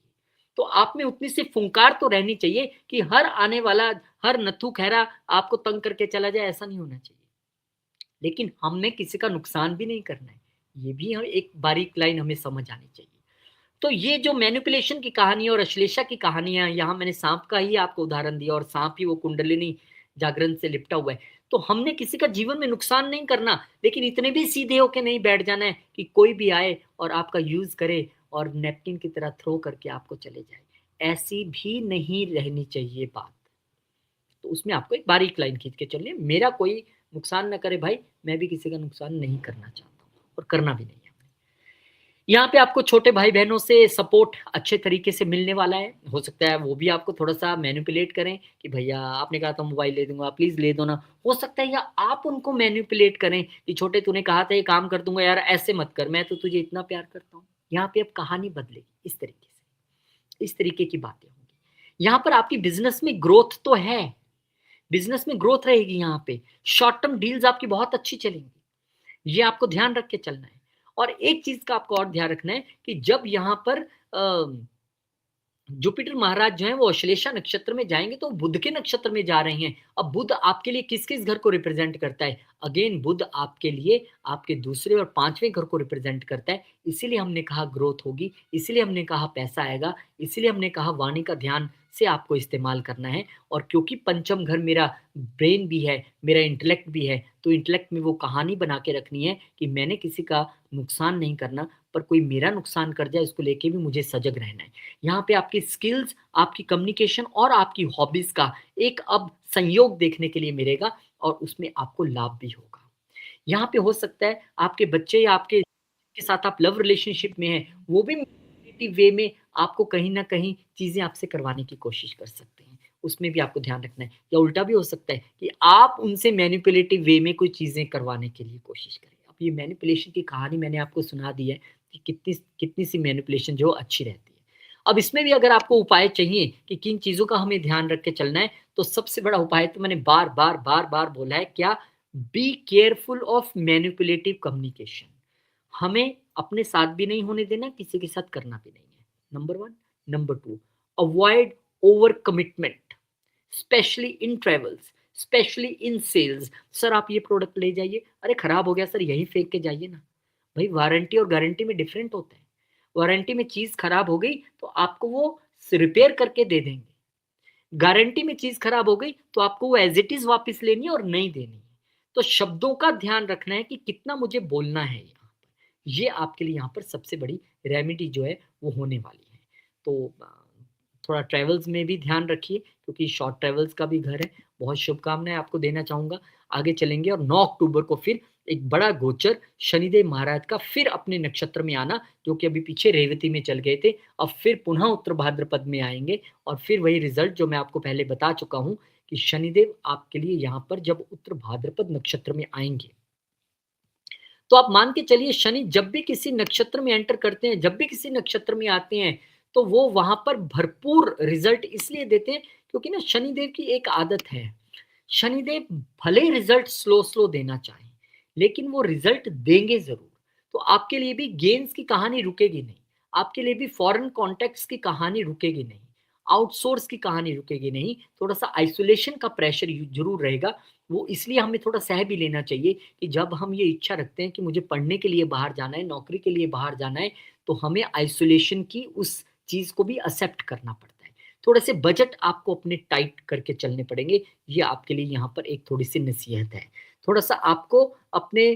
तो आप में उतनी सी फुंकार तो रहनी चाहिए कि हर आने वाला, हर नत्थू खैरा आपको तंग करके चला जाए, ऐसा नहीं होना चाहिए। लेकिन हमें किसी का नुकसान भी नहीं करना है। ये भी हम एक बारीक लाइन हमें समझ आनी चाहिए। तो ये जो मैनिपुलेशन की कहानी और अश्लेषा की कहानियाँ, यहाँ मैंने साँप का ही आपको उदाहरण दिया और साँप ही वो कुंडलिनी जागरण से लिपटा हुआ है। तो हमने किसी का जीवन में नुकसान नहीं करना, लेकिन इतने भी सीधे होके नहीं बैठ जाना है कि कोई भी आए और आपका यूज़ करे और नैपकिन की तरह थ्रो करके आपको चले जाए। ऐसी भी नहीं रहनी चाहिए बात। तो उसमें आपको एक बारीक लाइन खींच के चलिए, मेरा कोई नुकसान ना करे भाई, मैं भी किसी का नुकसान नहीं करना चाहता हूँ और करना भी नहीं है। यहाँ पे आपको छोटे भाई-बहनों से सपोर्ट अच्छे तरीके से मिलने वाला है। हो सकता है वो भी आपको थोड़ा-सा मैनिपुलेट करें कि भैया आपने कहा था मोबाइल ले दूँगा, प्लीज़ ले दो ना। हो सकता है या आप उनको मैनिपुलेट करें कि छोटे तूने कहा था ये काम कर दूँगा यार, ऐसे मत कर, मैं तो तुझे इतना प्यार करता हूँ। यहाँ पे अब कहानी बदलेगी इस तरीके से, इस तरीके की बातें होंगी। यहाँ पर आपकी बिज़नेस में ग्रोथ तो है, बिज़नेस में ग्रोथ रहेगी यहाँ पे। शॉर्ट टर्म डील्स आपकी बहुत अच्छी चलेंगी। ये आपको ध्यान रख के चलना है। और एक चीज़ का आपको और ध्यान रखना है कि जब यहाँ पर जुपिटर महाराज जो हैं वो अश्लेषा नक्षत्र में जाएँगे तो बुध के नक्षत्र में जा रहे हैं। अब बुध आपके लिए किस-किस घर को रिप्रेज़ेंट करता है? अगेन बुध आपके लिए आपके दूसरे और 5वें घर को रिप्रेज़ेंट करता है। इसीलिए हमने कहा ग्रोथ होगी, इसीलिए हमने कहा पैसा आएगा, इसीलिए हमने कहा वाणी का ध्यान से आपको इस्तेमाल करना है। और क्योंकि पंचम घर मेरा ब्रेन भी है, मेरा इंटेलेक्ट भी है, तो इंटेलेक्ट में वो कहानी बना के रखनी है कि मैंने किसी का नुकसान नहीं करना, पर कोई मेरा नुकसान कर जाए इसको लेके भी मुझे सजग रहना है। यहाँ पे आपकी स्किल्स, आपकी कम्युनिकेशन और आपकी हॉबीज़ का एक अब संयोग देखने के लिए मिलेगा और उसमें आपको लाभ भी होगा। यहाँ पे हो सकता है आपके बच्चे या आपके के साथ आप लव रिलेशनशिप में हैं, वो भी मैनिपुलेटिव वे में आपको कहीं न कहीं चीज़ें आपसे करवाने की कोशिश कर सकते हैं। उसमें भी आपको ध्यान रखना है या उल्टा भी हो सकता है कि आप उनसे मैनिपुलेटिव वे में कोई चीज़ें करवाने के लिए कोशिश करें। अब ये मैनिपुलेशन की कहानी मैंने आपको सुना दी है कि कितनी कितनी सी मैनिपुलेशन जो अच्छी रहती है। अब इसमें भी अगर आपको उपाय चाहिए कि किन चीज़ों का हमें ध्यान रख के चलना है, तो सबसे बड़ा उपाय तो मैंने बार-बार, बार-बार बोला है क्या? Be careful of manipulative communication. हमें अपने साथ भी नहीं होने देना, किसी के साथ करना भी नहीं है, number 1। Number 2, avoid over commitment, specially in travels, specially in sales. Sir आप ये प्रोडक्ट ले जाइए, अरे खराब हो गया सर यहीं फेंक के जाइए ना। भाई वारंटी और गारंटी में डिफरेंट होता है। वारंटी में चीज़ खराब हो गई तो आपको वो रिपेयर करके दे देंगे। गारंटी में चीज़ खराब हो गई तो आपको वो एज़ इट इज़ वापस लेनी है और नहीं देनी है। तो शब्दों का ध्यान रखना है कि कितना मुझे बोलना है यहाँ पर। ये आपके लिए यहाँ पर सबसे बड़ी रेमेडी जो है वो होने वाली है। तो थोड़ा ट्रैवल्स में भी ध्यान रखिए क्योंकि शॉर्ट ट्रैवल्स का भी घर है। बहुत शुभकामनाएँ आपको देना चाहूँगा। आगे चलेंगे और 9 अक्टूबर को फिर एक बड़ा गोचर शनिदेव महाराज का फिर अपने नक्षत्र में आना, जो कि अभी पीछे रेवती में चल गए थे, अब फिर पुनः उत्तर भाद्रपद में आएँगे और फिर वही रिज़ल्ट जो मैं आपको पहले बता चुका हूँ कि शनिदेव आपके लिए यहाँ पर जब उत्तर भाद्रपद नक्षत्र में आएँगे, तो आप मान के चलिए शनि जब भी किसी नक्षत्र में एंटर करते हैं, जब भी किसी नक्षत्र में आते हैं, तो वो वहाँ पर भरपूर रिज़ल्ट इसलिए देते हैं क्योंकि ना शनिदेव की एक आदत है। शनिदेव भले ही रिज़ल्ट स्लो-स्लो देना चाहें, लेकिन वो रिज़ल्ट देंगे ज़रूर। तो आपके लिए भी गेन्स की कहानी रुकेगी नहीं, आपके लिए भी फॉरेन कॉन्टैक्ट्स की कहानी रुकेगी नहीं। आउटसोर्स की कहानी रुकेगी नहीं, थोड़ा-सा आइसोलेशन का प्रेशर ज़रूर रहेगा। वो इसलिए हमें थोड़ा सह भी लेना चाहिए कि जब हम ये इच्छा रखते हैं कि मुझे पढ़ने के लिए बाहर जाना है, नौकरी के लिए बाहर जाना है, तो हमें आइसोलेशन की उस चीज़ को भी एक्सेप्ट करना पड़ता है। थोड़े से बजट आपको अपने टाइट करके चलने पड़ेंगे, ये आपके लिए यहाँ पर एक थोड़ी-सी नसीहत है। थोड़ा-सा आपको अपने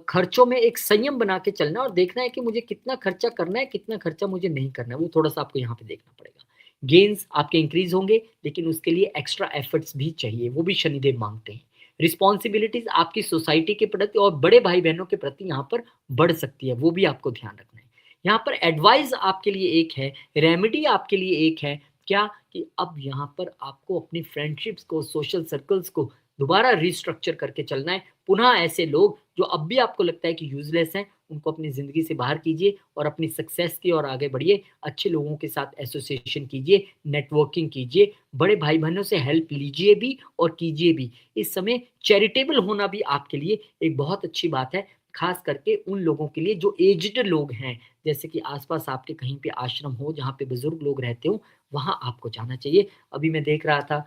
खर्चों में एक संयम बना के चलना है और देखना है कि मुझे कितना खर्चा करना है, कितना खर्चा मुझे नहीं करना है, वो थोड़ा-सा आपको यहाँ पे देखना पड़ेगा। गेन्स आपके इंक्रीज़ होंगे, लेकिन उसके लिए एक्स्ट्रा एफर्ट्स भी चाहिए, वो भी शनिदेव माँगते हैं। रिस्पॉन्सिबिलिटीज़ आपकी सोसाइटी के प्रति और बड़े भाई-बहनों के प्रति यहाँ पर बढ़ सकती है, वो भी आपको ध्यान रखना है। यहाँ पर एडवाइस आपके लिए एक है, रेमेडी आपके लिए एक है, क्या कि अब यहाँ पर आपको अपनी फ्रेंडशिप्स को, सोशल सर्कल्स को दोबारा रिस्ट्रक्चर करके चलना है। पुनः ऐसे लोग जो अब भी आपको लगता है कि यूज़लेस हैं, उनको अपनी ज़िंदगी से बाहर कीजिए और अपनी सक्सेस की ओर आगे बढ़िए। अच्छे लोगों के साथ एसोसिएशन कीजिए, नेटवर्किंग कीजिए, बड़े भाई-बहनों से हेल्प लीजिए भी और कीजिए भी। इस समय चैरिटेबल होना भी आपके लिए एक बहुत अच्छी बात है, ख़ास करके उन लोगों के लिए जो एज्ड लोग हैं, जैसे कि आस-पास आपके कहीं पे आश्रम हो, जहाँ पे बुज़ुर्ग लोग रहते हों, वहाँ आपको जाना चाहिए। अभी मैं देख रहा था,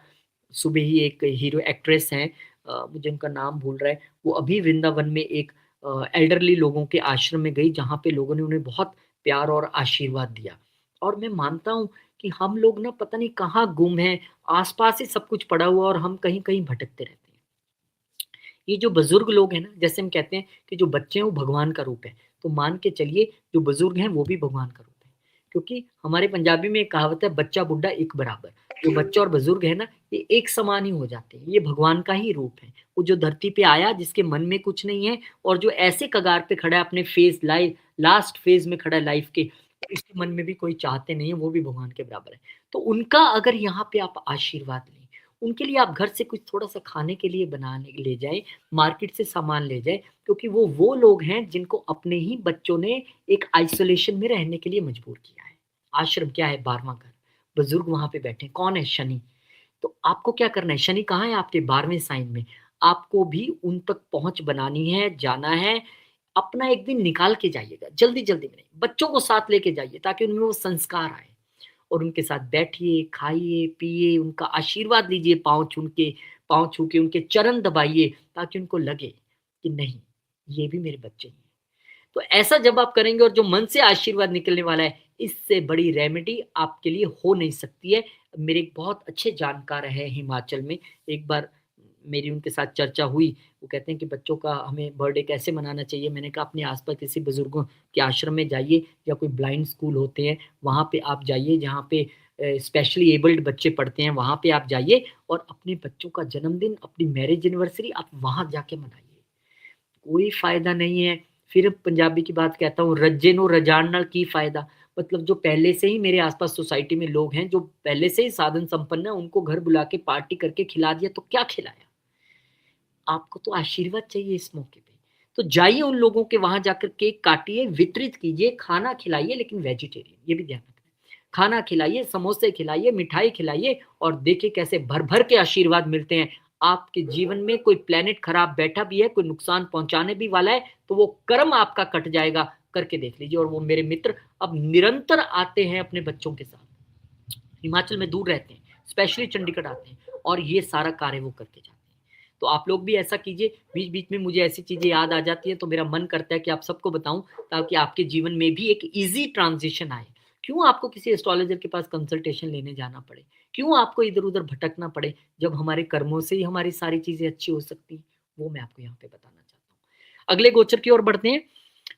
सुबह ही एक हीरो एक्ट्रेस हैं, मुझे उनका नाम भूल रहा है, वो अभी वृंदावन में एक एल्डरली लोगों के आश्रम में गई, जहाँ पे लोगों ने उन्हें बहुत प्यार और आशीर्वाद दिया। और मैं मानता हूँ कि हम लोग ना पता नहीं कहाँ गुम हैं, आस-पास ही सब कुछ पड़ा हुआ है और हम कहीं-कहीं भटकते रहते हैं। ये जो बुज़ुर्ग लोग हैं ना, जैसे हम कहते हैं कि जो बच्चे हैं वो भगवान का रूप है, तो मान के चलिए जो बुज़ुर्ग हैं वो भी भगवान का रूप है। क्योंकि हमारे पंजाबी में एक कहावत है, बच्चा बुड्ढा एक बराबर। जो बच्चा और बुज़ुर्ग है ना, ये एक समान ही हो जाते हैं, ये भगवान का ही रूप है। वो जो धरती पे आया जिसके मन में कुछ नहीं है और जो ऐसे कगार पे खड़ा है अपने लास्ट फ़ेज़ में खड़ा है लाइफ़ के, उसके मन में भी कोई चाहते नहीं है, वो भी भगवान के बराबर है। तो उनका अगर यहाँ पे आप आशीर्वाद लें, उनके लिए आप घर से कुछ थोड़ा-सा खाने के लिए बनाने ले जाएँ, मार्केट से सामान ले जाएँ, क्योंकि वो लोग हैं जिनको अपने ही बच्चों ने एक आइसोलेशन में रहने के लिए मजबूर किया है। आश्रम क्या है? 12वाँ घर, बुज़ुर्ग वहाँ पे बैठे हैं, कौन है? शनि। तो आपको क्या करना है? शनि कहाँ है? आपके 12वें साइन में। आपको भी उन तक पहुँच बनानी है, जाना है, अपना एक दिन निकाल के जाइएगा, जल्दी-जल्दी में नहीं, बच्चों को साथ लेके जाइए ताकि उनमें वो संस्कार आए। और उनके साथ बैठिए, खाइए, पिए, उनका आशीर्वाद लीजिए, पाँव छू के उनके चरण दबाइए ताकि उनको लगे कि नहीं, ये भी मेरे बच्चे ही हैं। तो ऐसा जब आप करेंगे और जो मन से आशीर्वाद निकलने वाला है, इससे बड़ी रेमेडी आपके लिए हो नहीं सकती है। मेरे एक बहुत अच्छे जानकार हैं हिमाचल में, एक बार मेरी उनके साथ चर्चा हुई, वो कहते हैं कि बच्चों का हमें बर्थडे कैसे मनाना चाहिए? मैंने कहा अपने आस-पास किसी बुज़ुर्गों के आश्रम में जाइए या कोई ब्लाइंड स्कूल होते हैं, वहाँ पे आप जाइए जहाँ पे स्पेशली एबल्ड बच्चे पढ़ते हैं, वहाँ पे आप जाइए और अपने बच्चों का जन्मदिन, अपनी मैरिज एनिवर्सरी आप वहाँ जाके मनाइए। कोई फ़ायदा नहीं है। फिर पंजाबी की बात कहता हूँ, रज्जे नो रजान नाल की फ़ायदा? मतलब जो पहले से ही मेरे आस-पास सोसाइटी में लोग हैं, जो पहले से ही साधन संपन्न है, उनको घर बुला के पार्टी करके खिला दिया, तो क्या खिलाया? आपको तो आशीर्वाद चाहिए इस मौके पे। तो जाइए उन लोगों के वहाँ जाकर केक काटिए, वितरित कीजिए, खाना खिलाइए लेकिन वेजिटेरियन, ये भी ध्यान रखना। खाना खिलाइए, समोसे खिलाइए, मिठाई खिलाइए और देखिए कैसे भर-भर के आशीर्वाद मिलते हैं। आपके जीवन में कोई प्लैनेट खराब बैठा भी है, कोई नुकसान पहुँचाने भी वाला है, तो वो कर्म आपका कट जाएगा, करके देख लीजिए। और वो मेरे मित्र अब निरंतर आते हैं अपने बच्चों के साथ। हिमाचल में दूर रहते हैं, स्पेशली चंडीगढ़ आते हैं और ये सारा कार्य वो करके जाते हैं। तो आप लोग भी ऐसा कीजिए, बीच-बीच में मुझे ऐसी चीज़ें याद आ जाती हैं तो मेरा मन करता है कि आप सबको बताऊँ ताकि आपके जीवन में भी एक ईज़ी ट्रांज़िशन आए। क्यों आपको किसी एस्ट्रोलॉजर के पास कंसल्टेशन लेने जाना पड़े? क्यों आपको इधर-उधर भटकना पड़े, जब हमारे कर्मों से ही हमारी सारी चीज़ें अच्छी हो सकती हैं? वो मैं आपको यहाँ पे बताना चाहता हूँ। अगले गोचर की ओर बढ़ते हैं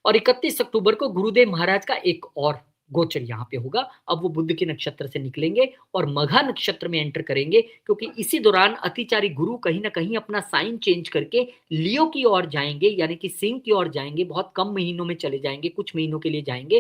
और 31 अक्टूबर को गुरुदेव महाराज का एक और गोचर यहाँ पे होगा। अब वो बुध के नक्षत्र से निकलेंगे और मघा नक्षत्र में एंटर करेंगे, क्योंकि इसी दौरान अतिचारी गुरु कहीं न कहीं अपना साइन चेंज करके लियो की ओर जाएँगे, यानी कि सिंह की ओर जाएँगे। बहुत कम महीनों में चले जाएँगे, कुछ महीनों के लिए जाएँगे,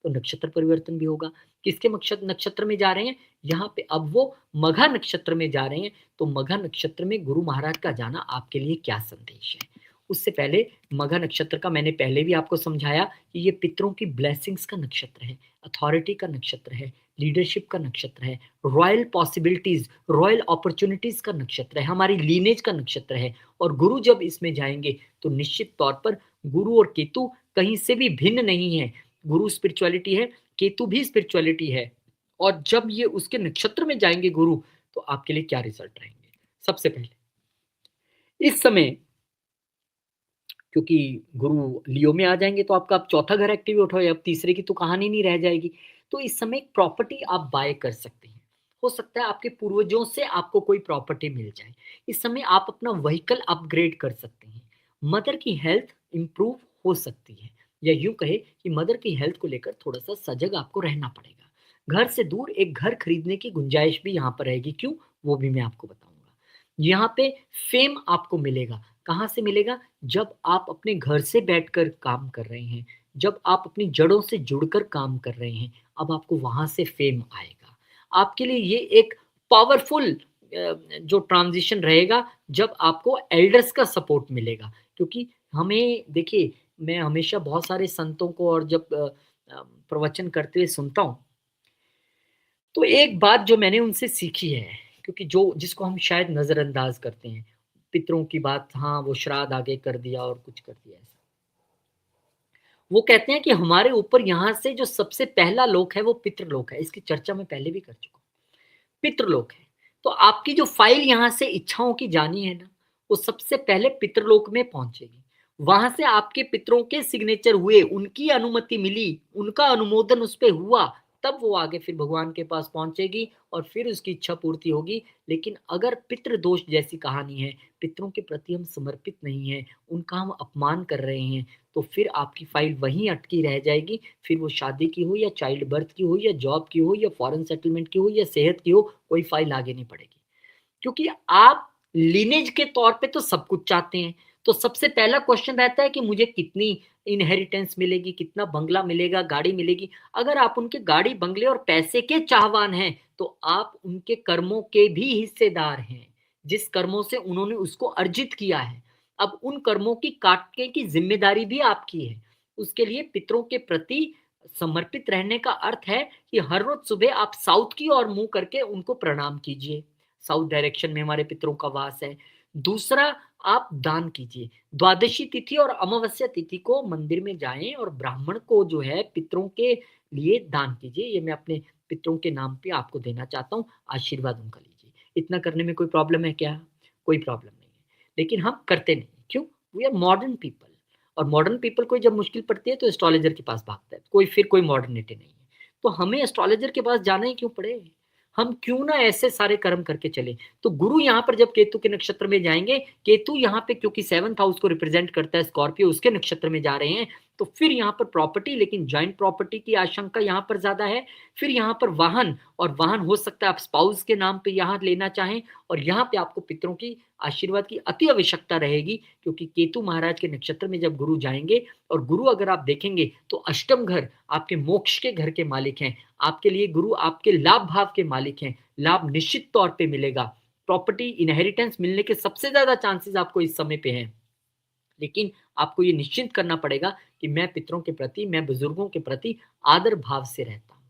तो नक्षत्र परिवर्तन भी होगा। किसके नक्षत्र में जा रहे हैं? यहाँ पे अब वो मघा नक्षत्र में जा रहे हैं, तो मघा नक्षत्र में गुरु महाराज का जाना आपके लिए क्या संदेश है? उससे पहले मघा नक्षत्र का मैंने पहले भी आपको समझाया कि ये पितरों की ब्लेसिंग्स का नक्षत्र है, अथॉरिटी का नक्षत्र है, लीडरशिप का नक्षत्र है, रॉयल पॉसिबिलिटीज़, रॉयल अपॉर्च्युनिटीज़ का नक्षत्र है, हमारी लीनेज का नक्षत्र है। और गुरु जब इसमें जाएँगे, तो निश्चित तौर पर गुरु और केतु कहीं से भी भिन्न नहीं है। गुरु स्पिरिचुअलिटी है, केतु भी स्पिरिचुअलिटी है और जब ये उसके नक्षत्र में जाएंगे गुरु, तो आपके लिए क्या रिजल्ट रहेंगे। सबसे पहले इस समय, क्योंकि गुरु लियो में आ जाएंगे तो आपका अब चौथा घर एक्टिवेट हो, अब तीसरे की तो कहानी नहीं रह जाएगी। तो इस समय एक प्रॉपर्टी आप बाय कर सकते हैं। हो सकता है आपके पूर्वजों से आपको कोई प्रॉपर्टी मिल जाए। इस समय आप अपना व्हीकल अपग्रेड कर सकते हैं। मदर की हेल्थ इंप्रूव हो सकती है, या यूं कहे कि मदर की हेल्थ को लेकर थोड़ा सा सजग आपको रहना पड़ेगा। घर से दूर एक घर खरीदने की गुंजाइश भी यहाँ पर रहेगी। क्यों, वो भी मैं आपको बताऊंगा। यहाँ पे फेम आपको मिलेगा। कहाँ से मिलेगा? जब आप अपने घर से बैठकर काम कर रहे हैं, जब आप अपनी जड़ों से जुड़कर काम कर रहे हैं, अब आपको वहां से फेम आएगा। आपके लिए ये एक पावरफुल जो ट्रांजिशन रहेगा, जब आपको एल्डर्स का सपोर्ट मिलेगा। क्योंकि हमें देखिए, मैं हमेशा बहुत सारे संतों को और जब प्रवचन करते हुए सुनता हूँ, तो एक बात जो मैंने उनसे सीखी है, क्योंकि जो जिसको हम शायद नजरअंदाज करते हैं, पितरों की बात, हाँ वो श्राद्ध आगे कर दिया और कुछ कर दिया ऐसा। वो कहते हैं कि हमारे ऊपर यहाँ से जो सबसे पहला लोक है वो पितृलोक है। इसकी चर्चा मैं पहले भी कर चुका हूँ। पितृलोक है। तो आपकी जो फाइल यहाँ से इच्छाओं की जानी है ना, वो सबसे पहले पितृलोक में पहुंचेगी। वहां से आपके पितरों के सिग्नेचर हुए, उनकी अनुमति मिली, उनका अनुमोदन उस पे हुआ, तब वो आगे फिर भगवान के पास पहुंचेगी और फिर उसकी इच्छा पूर्ति होगी। लेकिन अगर पितृ दोष जैसी कहानी है, पितरों के प्रति हम समर्पित नहीं है, उनका हम अपमान कर रहे हैं, तो फिर आपकी फाइल वहीं अटकी रह जाएगी। फिर वो शादी की हो, या चाइल्ड बर्थ की हो, या जॉब की हो, या फॉरेन सेटलमेंट की हो, या सेहत की हो, कोई फाइल आगे नहीं बढ़ेगी। क्योंकि आप लीनेज के तौर पे तो सब कुछ चाहते हैं। तो सबसे पहला क्वेश्चन रहता है कि मुझे कितनी इनहेरिटेंस मिलेगी, कितना बंगला मिलेगा, गाड़ी मिलेगी। अगर आप उनके गाड़ी, बंगले और पैसे के चाहवान हैं, तो आप उनके कर्मों के भी हिस्सेदार हैं। जिस कर्मों से उन्होंने उसको अर्जित किया है, अब उन कर्मों की काटने की जिम्मेदारी भी आपकी है। उसके लिए पितरों के प्रति समर्पित रहने का अर्थ है कि हर रोज सुबह आप साउथ की ओर मुंह करके उनको प्रणाम कीजिए। साउथ डायरेक्शन में हमारे पितरों का वास है। दूसरा, आप दान कीजिए। द्वादशी तिथि और अमावस्या तिथि को मंदिर में जाएं और ब्राह्मण को जो है पितरों के लिए दान कीजिए। ये मैं अपने पितरों के नाम पे आपको देना चाहता हूँ, आशीर्वाद उनका लीजिए। इतना करने में कोई प्रॉब्लम है क्या? कोई प्रॉब्लम नहीं है, लेकिन हम करते नहीं। क्यों? We are modern people. और मॉडर्न पीपल को जब मुश्किल पड़ती है तो एस्ट्रोलॉजर के पास भागता है। कोई मॉडर्निटी नहीं है। तो हमें एस्ट्रोलॉजर के पास जाना ही क्यों पड़े? हम क्यों ना ऐसे सारे कर्म करके चले। तो गुरु यहाँ पर जब केतु के नक्षत्र में जाएंगे, केतु यहाँ पे क्योंकि 7th हाउस को रिप्रेजेंट करता है, स्कॉर्पियो उसके नक्षत्र में जा रहे हैं, तो फिर यहाँ पर प्रॉपर्टी, लेकिन जॉइंट प्रॉपर्टी की आशंका यहाँ पर ज्यादा है। फिर यहाँ पर वाहन, और वाहन हो सकता है आप स्पाउस के नाम पे यहाँ लेना चाहें, और यहाँ पे आपको पितरों की आशीर्वाद की अति आवश्यकता रहेगी। क्योंकि केतु महाराज के नक्षत्र में जब गुरु जाएंगे, और गुरु अगर आप देखेंगे तो अष्टम घर आपके मोक्ष के घर के मालिक हैं। आपके लिए गुरु आपके लाभ भाव के मालिक हैं। लाभ निश्चित तौर पे मिलेगा। प्रॉपर्टी, इनहेरिटेंस मिलने के सबसे ज्यादा चांसेस आपको इस समय पे हैं। लेकिन आपको ये निश्चित करना पड़ेगा कि मैं पितरों के प्रति, मैं बुजुर्गों के प्रति आदर भाव से रहता हूँ।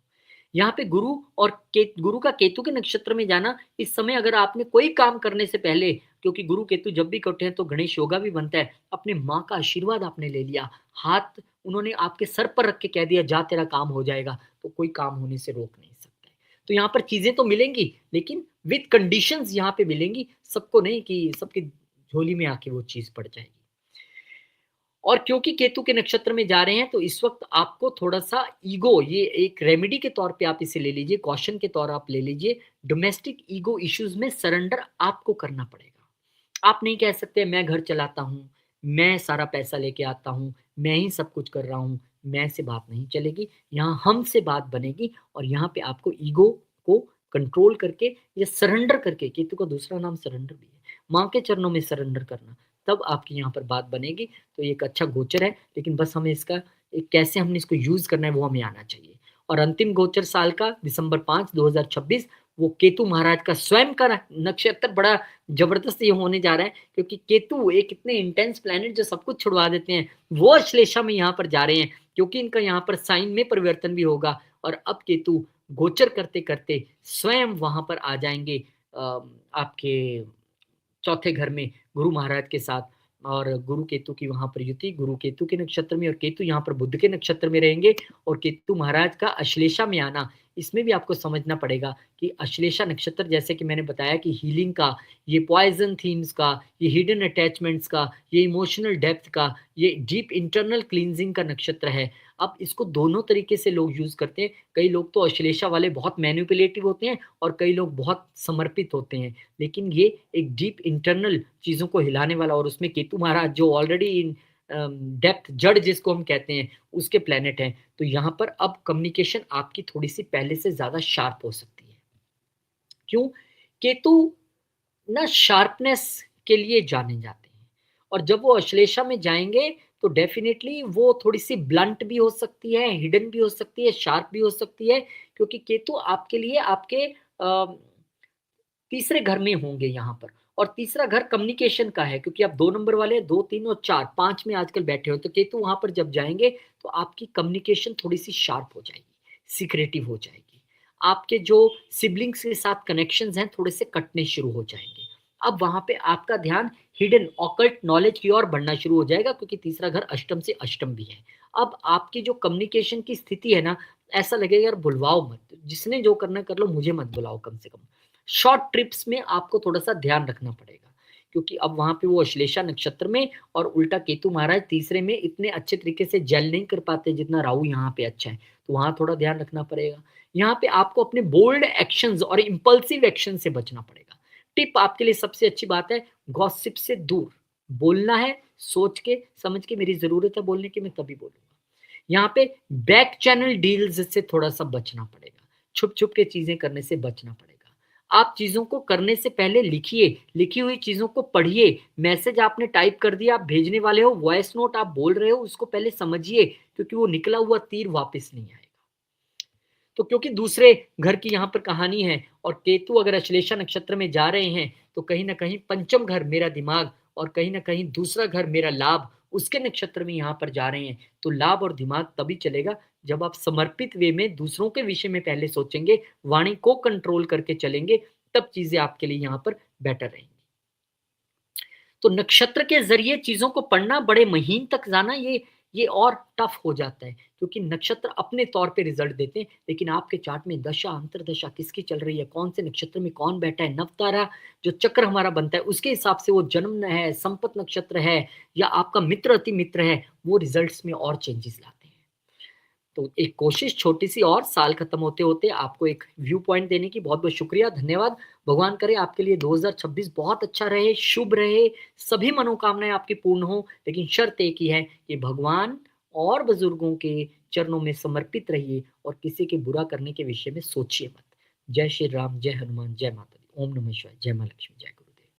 यहाँ पे गुरु और गुरु का केतु के नक्षत्र में जाना, इस समय अगर आपने कोई काम करने से पहले, क्योंकि गुरु केतु जब भी इकट्ठे हैं तो गणेश योगा भी बनता है, अपने माँ का आशीर्वाद आपने ले लिया, हाथ उन्होंने आपके सर पर रख के कह दिया जा तेरा काम हो जाएगा, तो कोई काम होने से रोक नहीं सकता है। तो यहाँ पर चीजें तो मिलेंगी, लेकिन विद कंडीशंस यहाँ पे मिलेंगी। सबको नहीं कि सबकी झोली में आके वो चीज पड़ जाएगी। और क्योंकि केतु के नक्षत्र में जा रहे हैं, तो इस वक्त आपको थोड़ा सा ईगो, ये एक रेमेडी के तौर पे आप इसे ले लीजिए, कॉशन के तौर आप ले लीजिए। डोमेस्टिक ईगो इश्यूज में सरेंडर आपको करना पड़ेगा। आप नहीं कह सकते मैं घर चलाता हूँ, मैं सारा पैसा लेके आता हूँ, मैं ही सब कुछ कर रहा हूँ। मैं से बात नहीं चलेगी, यहाँ हम से बात बनेगी। और यहाँ पे आपको ईगो को कंट्रोल करके या सरेंडर करके, केतु का दूसरा नाम सरेंडर भी है, माँ के चरणों में सरेंडर करना, तब आपकी यहाँ पर बात बनेगी। तो ये एक अच्छा गोचर है, लेकिन बस हमें इसका कैसे हमने इसको यूज करना है वो हमें आना चाहिए। और अंतिम गोचर साल का दिसंबर 5 2026, वो केतु महाराज का स्वयं का नक्षत्र बड़ा जबरदस्त ये होने जा रहा है। क्योंकि केतु एक इतने इंटेंस प्लैनेट जो सब कुछ छुड़वा देते हैं, वो अश्लेषा में यहाँ पर जा रहे हैं, क्योंकि इनका यहाँ पर साइन में परिवर्तन भी होगा। और अब केतु गोचर करते करते स्वयं वहां पर आ जाएंगे आपके चौथे घर में गुरु महाराज के साथ। और गुरु केतु की वहां पर युति, गुरु केतु के नक्षत्र में, और केतु यहाँ पर बुध के नक्षत्र में रहेंगे। और केतु महाराज का अश्लेषा में आना, इसमें भी आपको समझना पड़ेगा कि अश्लेषा नक्षत्र, जैसे कि मैंने बताया कि हीलिंग का, ये पॉइजन थीम्स का, ये हिडन अटैचमेंट्स का, ये इमोशनल डेप्थ का, ये डीप इंटरनल क्लींजिंग का नक्षत्र है। अब इसको दोनों तरीके से लोग यूज़ करते हैं। कई लोग तो अश्लेषा वाले बहुत मैनिपुलेटिव होते हैं और कई लोग बहुत समर्पित होते हैं। लेकिन ये एक डीप इंटरनल चीज़ों को हिलाने वाला, और उसमें केतु महाराज जो ऑलरेडी इन डेप्थ जड़ जिसको हम कहते हैं, उसके प्लैनेट हैं। तो यहाँ पर अब कम्युनिकेशन आपकी थोड़ी-सी पहले से ज़्यादा शार्प हो सकती है। क्यों? केतु ना शार्पनेस के लिए जाने जाते हैं, और जब वो अश्लेषा में जाएँगे तो डेफ़िनेटली वो थोड़ी-सी ब्लंट भी हो सकती है, हिडन भी हो सकती है, शार्प भी हो सकती है, क्योंकि केतु आपके लिए आपके तीसरे घर में होंगे यहाँ पर, और तीसरा घर कम्युनिकेशन का है, क्योंकि आप 2 नंबर वाले 2, 3 और 4, 5 में आजकल बैठे हो, तो केतु वहाँ पर जब जाएँगे तो आपकी कम्युनिकेशन थोड़ी-सी शार्प हो जाएगी, सीक्रेटिव हो जाएगी। आपके जो सिब्लिंग्स के साथ कनेक्शंस हैं थोड़े से कटने शुरू हो जाएँगे। अब वहाँ पे आपका ध्यान हिडन ऑकल्ट नॉलेज की ओर बढ़ना शुरू हो जाएगा, क्योंकि तीसरा घर अष्टम से अष्टम भी है। अब आपकी जो कम्युनिकेशन की स्थिति है ना, ऐसा लगेगा यार बुलवाओ मत, जिसने जो करना है कर लो, मुझे मत बुलाओ कम से कम। शॉर्ट ट्रिप्स में आपको थोड़ा-सा ध्यान रखना पड़ेगा, क्योंकि अब वहाँ पे वो अश्लेषा नक्षत्र में और उल्टा केतु महाराज तीसरे में इतने अच्छे तरीके से जेल नहीं कर पाते जितना राहु यहाँ पे अच्छा है, तो वहाँ थोड़ा ध्यान रखना पड़ेगा। यहाँ पे आपको अपने बोल्ड एक्शंस और इम्पल्सिव एक्शन से बचना पड़ेगा। टिप आपके लिए सबसे अच्छी बात है, गॉसिप से दूर बोलना है, सोच के, समझ के, मेरी ज़रूरत है बोलने की, मैं तभी बोलूँगा। यहाँ पे बैक चैनल डील्स से थोड़ा-सा बचना पड़ेगा, छुप-छुप के चीज़ें करने से बचना पड़ेगा। आप चीज़ों को करने से पहले लिखिए, लिखी हुई चीज़ों को पढ़िए, मैसेज आपने टाइप कर दिया, आप भेजने वाले हो, वॉइस नोट आप बोल रहे हो, उसको पहले समझिए, क्योंकि वो निकला हुआ तीर वापस नहीं आएगा। तो क्योंकि दूसरे घर की यहाँ पर कहानी है, और केतु अगर अश्लेषा नक्षत्र में जा रहे हैं, तो कहीं न कहीं पंचम घर मेरा दिमाग और कहीं न कहीं दूसरा घर मेरा लाभ, उसके नक्षत्र में यहाँ पर जा रहे हैं। तो लाभ और दिमाग तभी चलेगा जब आप समर्पित वे में दूसरों के विषय में पहले सोचेंगे, वाणी को कंट्रोल करके चलेंगे, तब चीज़ें आपके लिए यहाँ पर बेटर रहेंगी। तो नक्षत्र के ज़रिए चीज़ों को पढ़ना, बड़े महीन तक जाना, ये और टफ हो जाता है, क्योंकि नक्षत्र अपने तौर पे रिज़ल्ट देते हैं, लेकिन आपके चार्ट में दशा, अंतर्दशा किसकी चल रही है, कौन से नक्षत्र में कौन बैठा है, नवतारा जो चक्र हमारा बनता है, उसके हिसाब से वो जन्म है, संपत नक्षत्र है या आपका मित्र अति मित्र है, वो रिज़ल्ट्स में और चेंजेस लाते हैं। तो एक कोशिश छोटी-सी और, साल खत्म होते-होते आपको एक व्यू पॉइंट देने की बहुत-बहुत शुक्रिया, धन्यवाद। भगवान करे आपके लिए 2026 बहुत अच्छा रहे, शुभ रहे, सभी मनोकामनाएँ आपकी पूर्ण हों, लेकिन शर्त एक ही है कि भगवान और बुजुर्गों के चरणों में समर्पित रहिए और किसी के बुरा करने के विषय में सोचिए मत। जय श्री राम, जय हनुमान, जय माता दी। ओम नमः शिवाय, जय माँ लक्ष्मी, जय गुरु।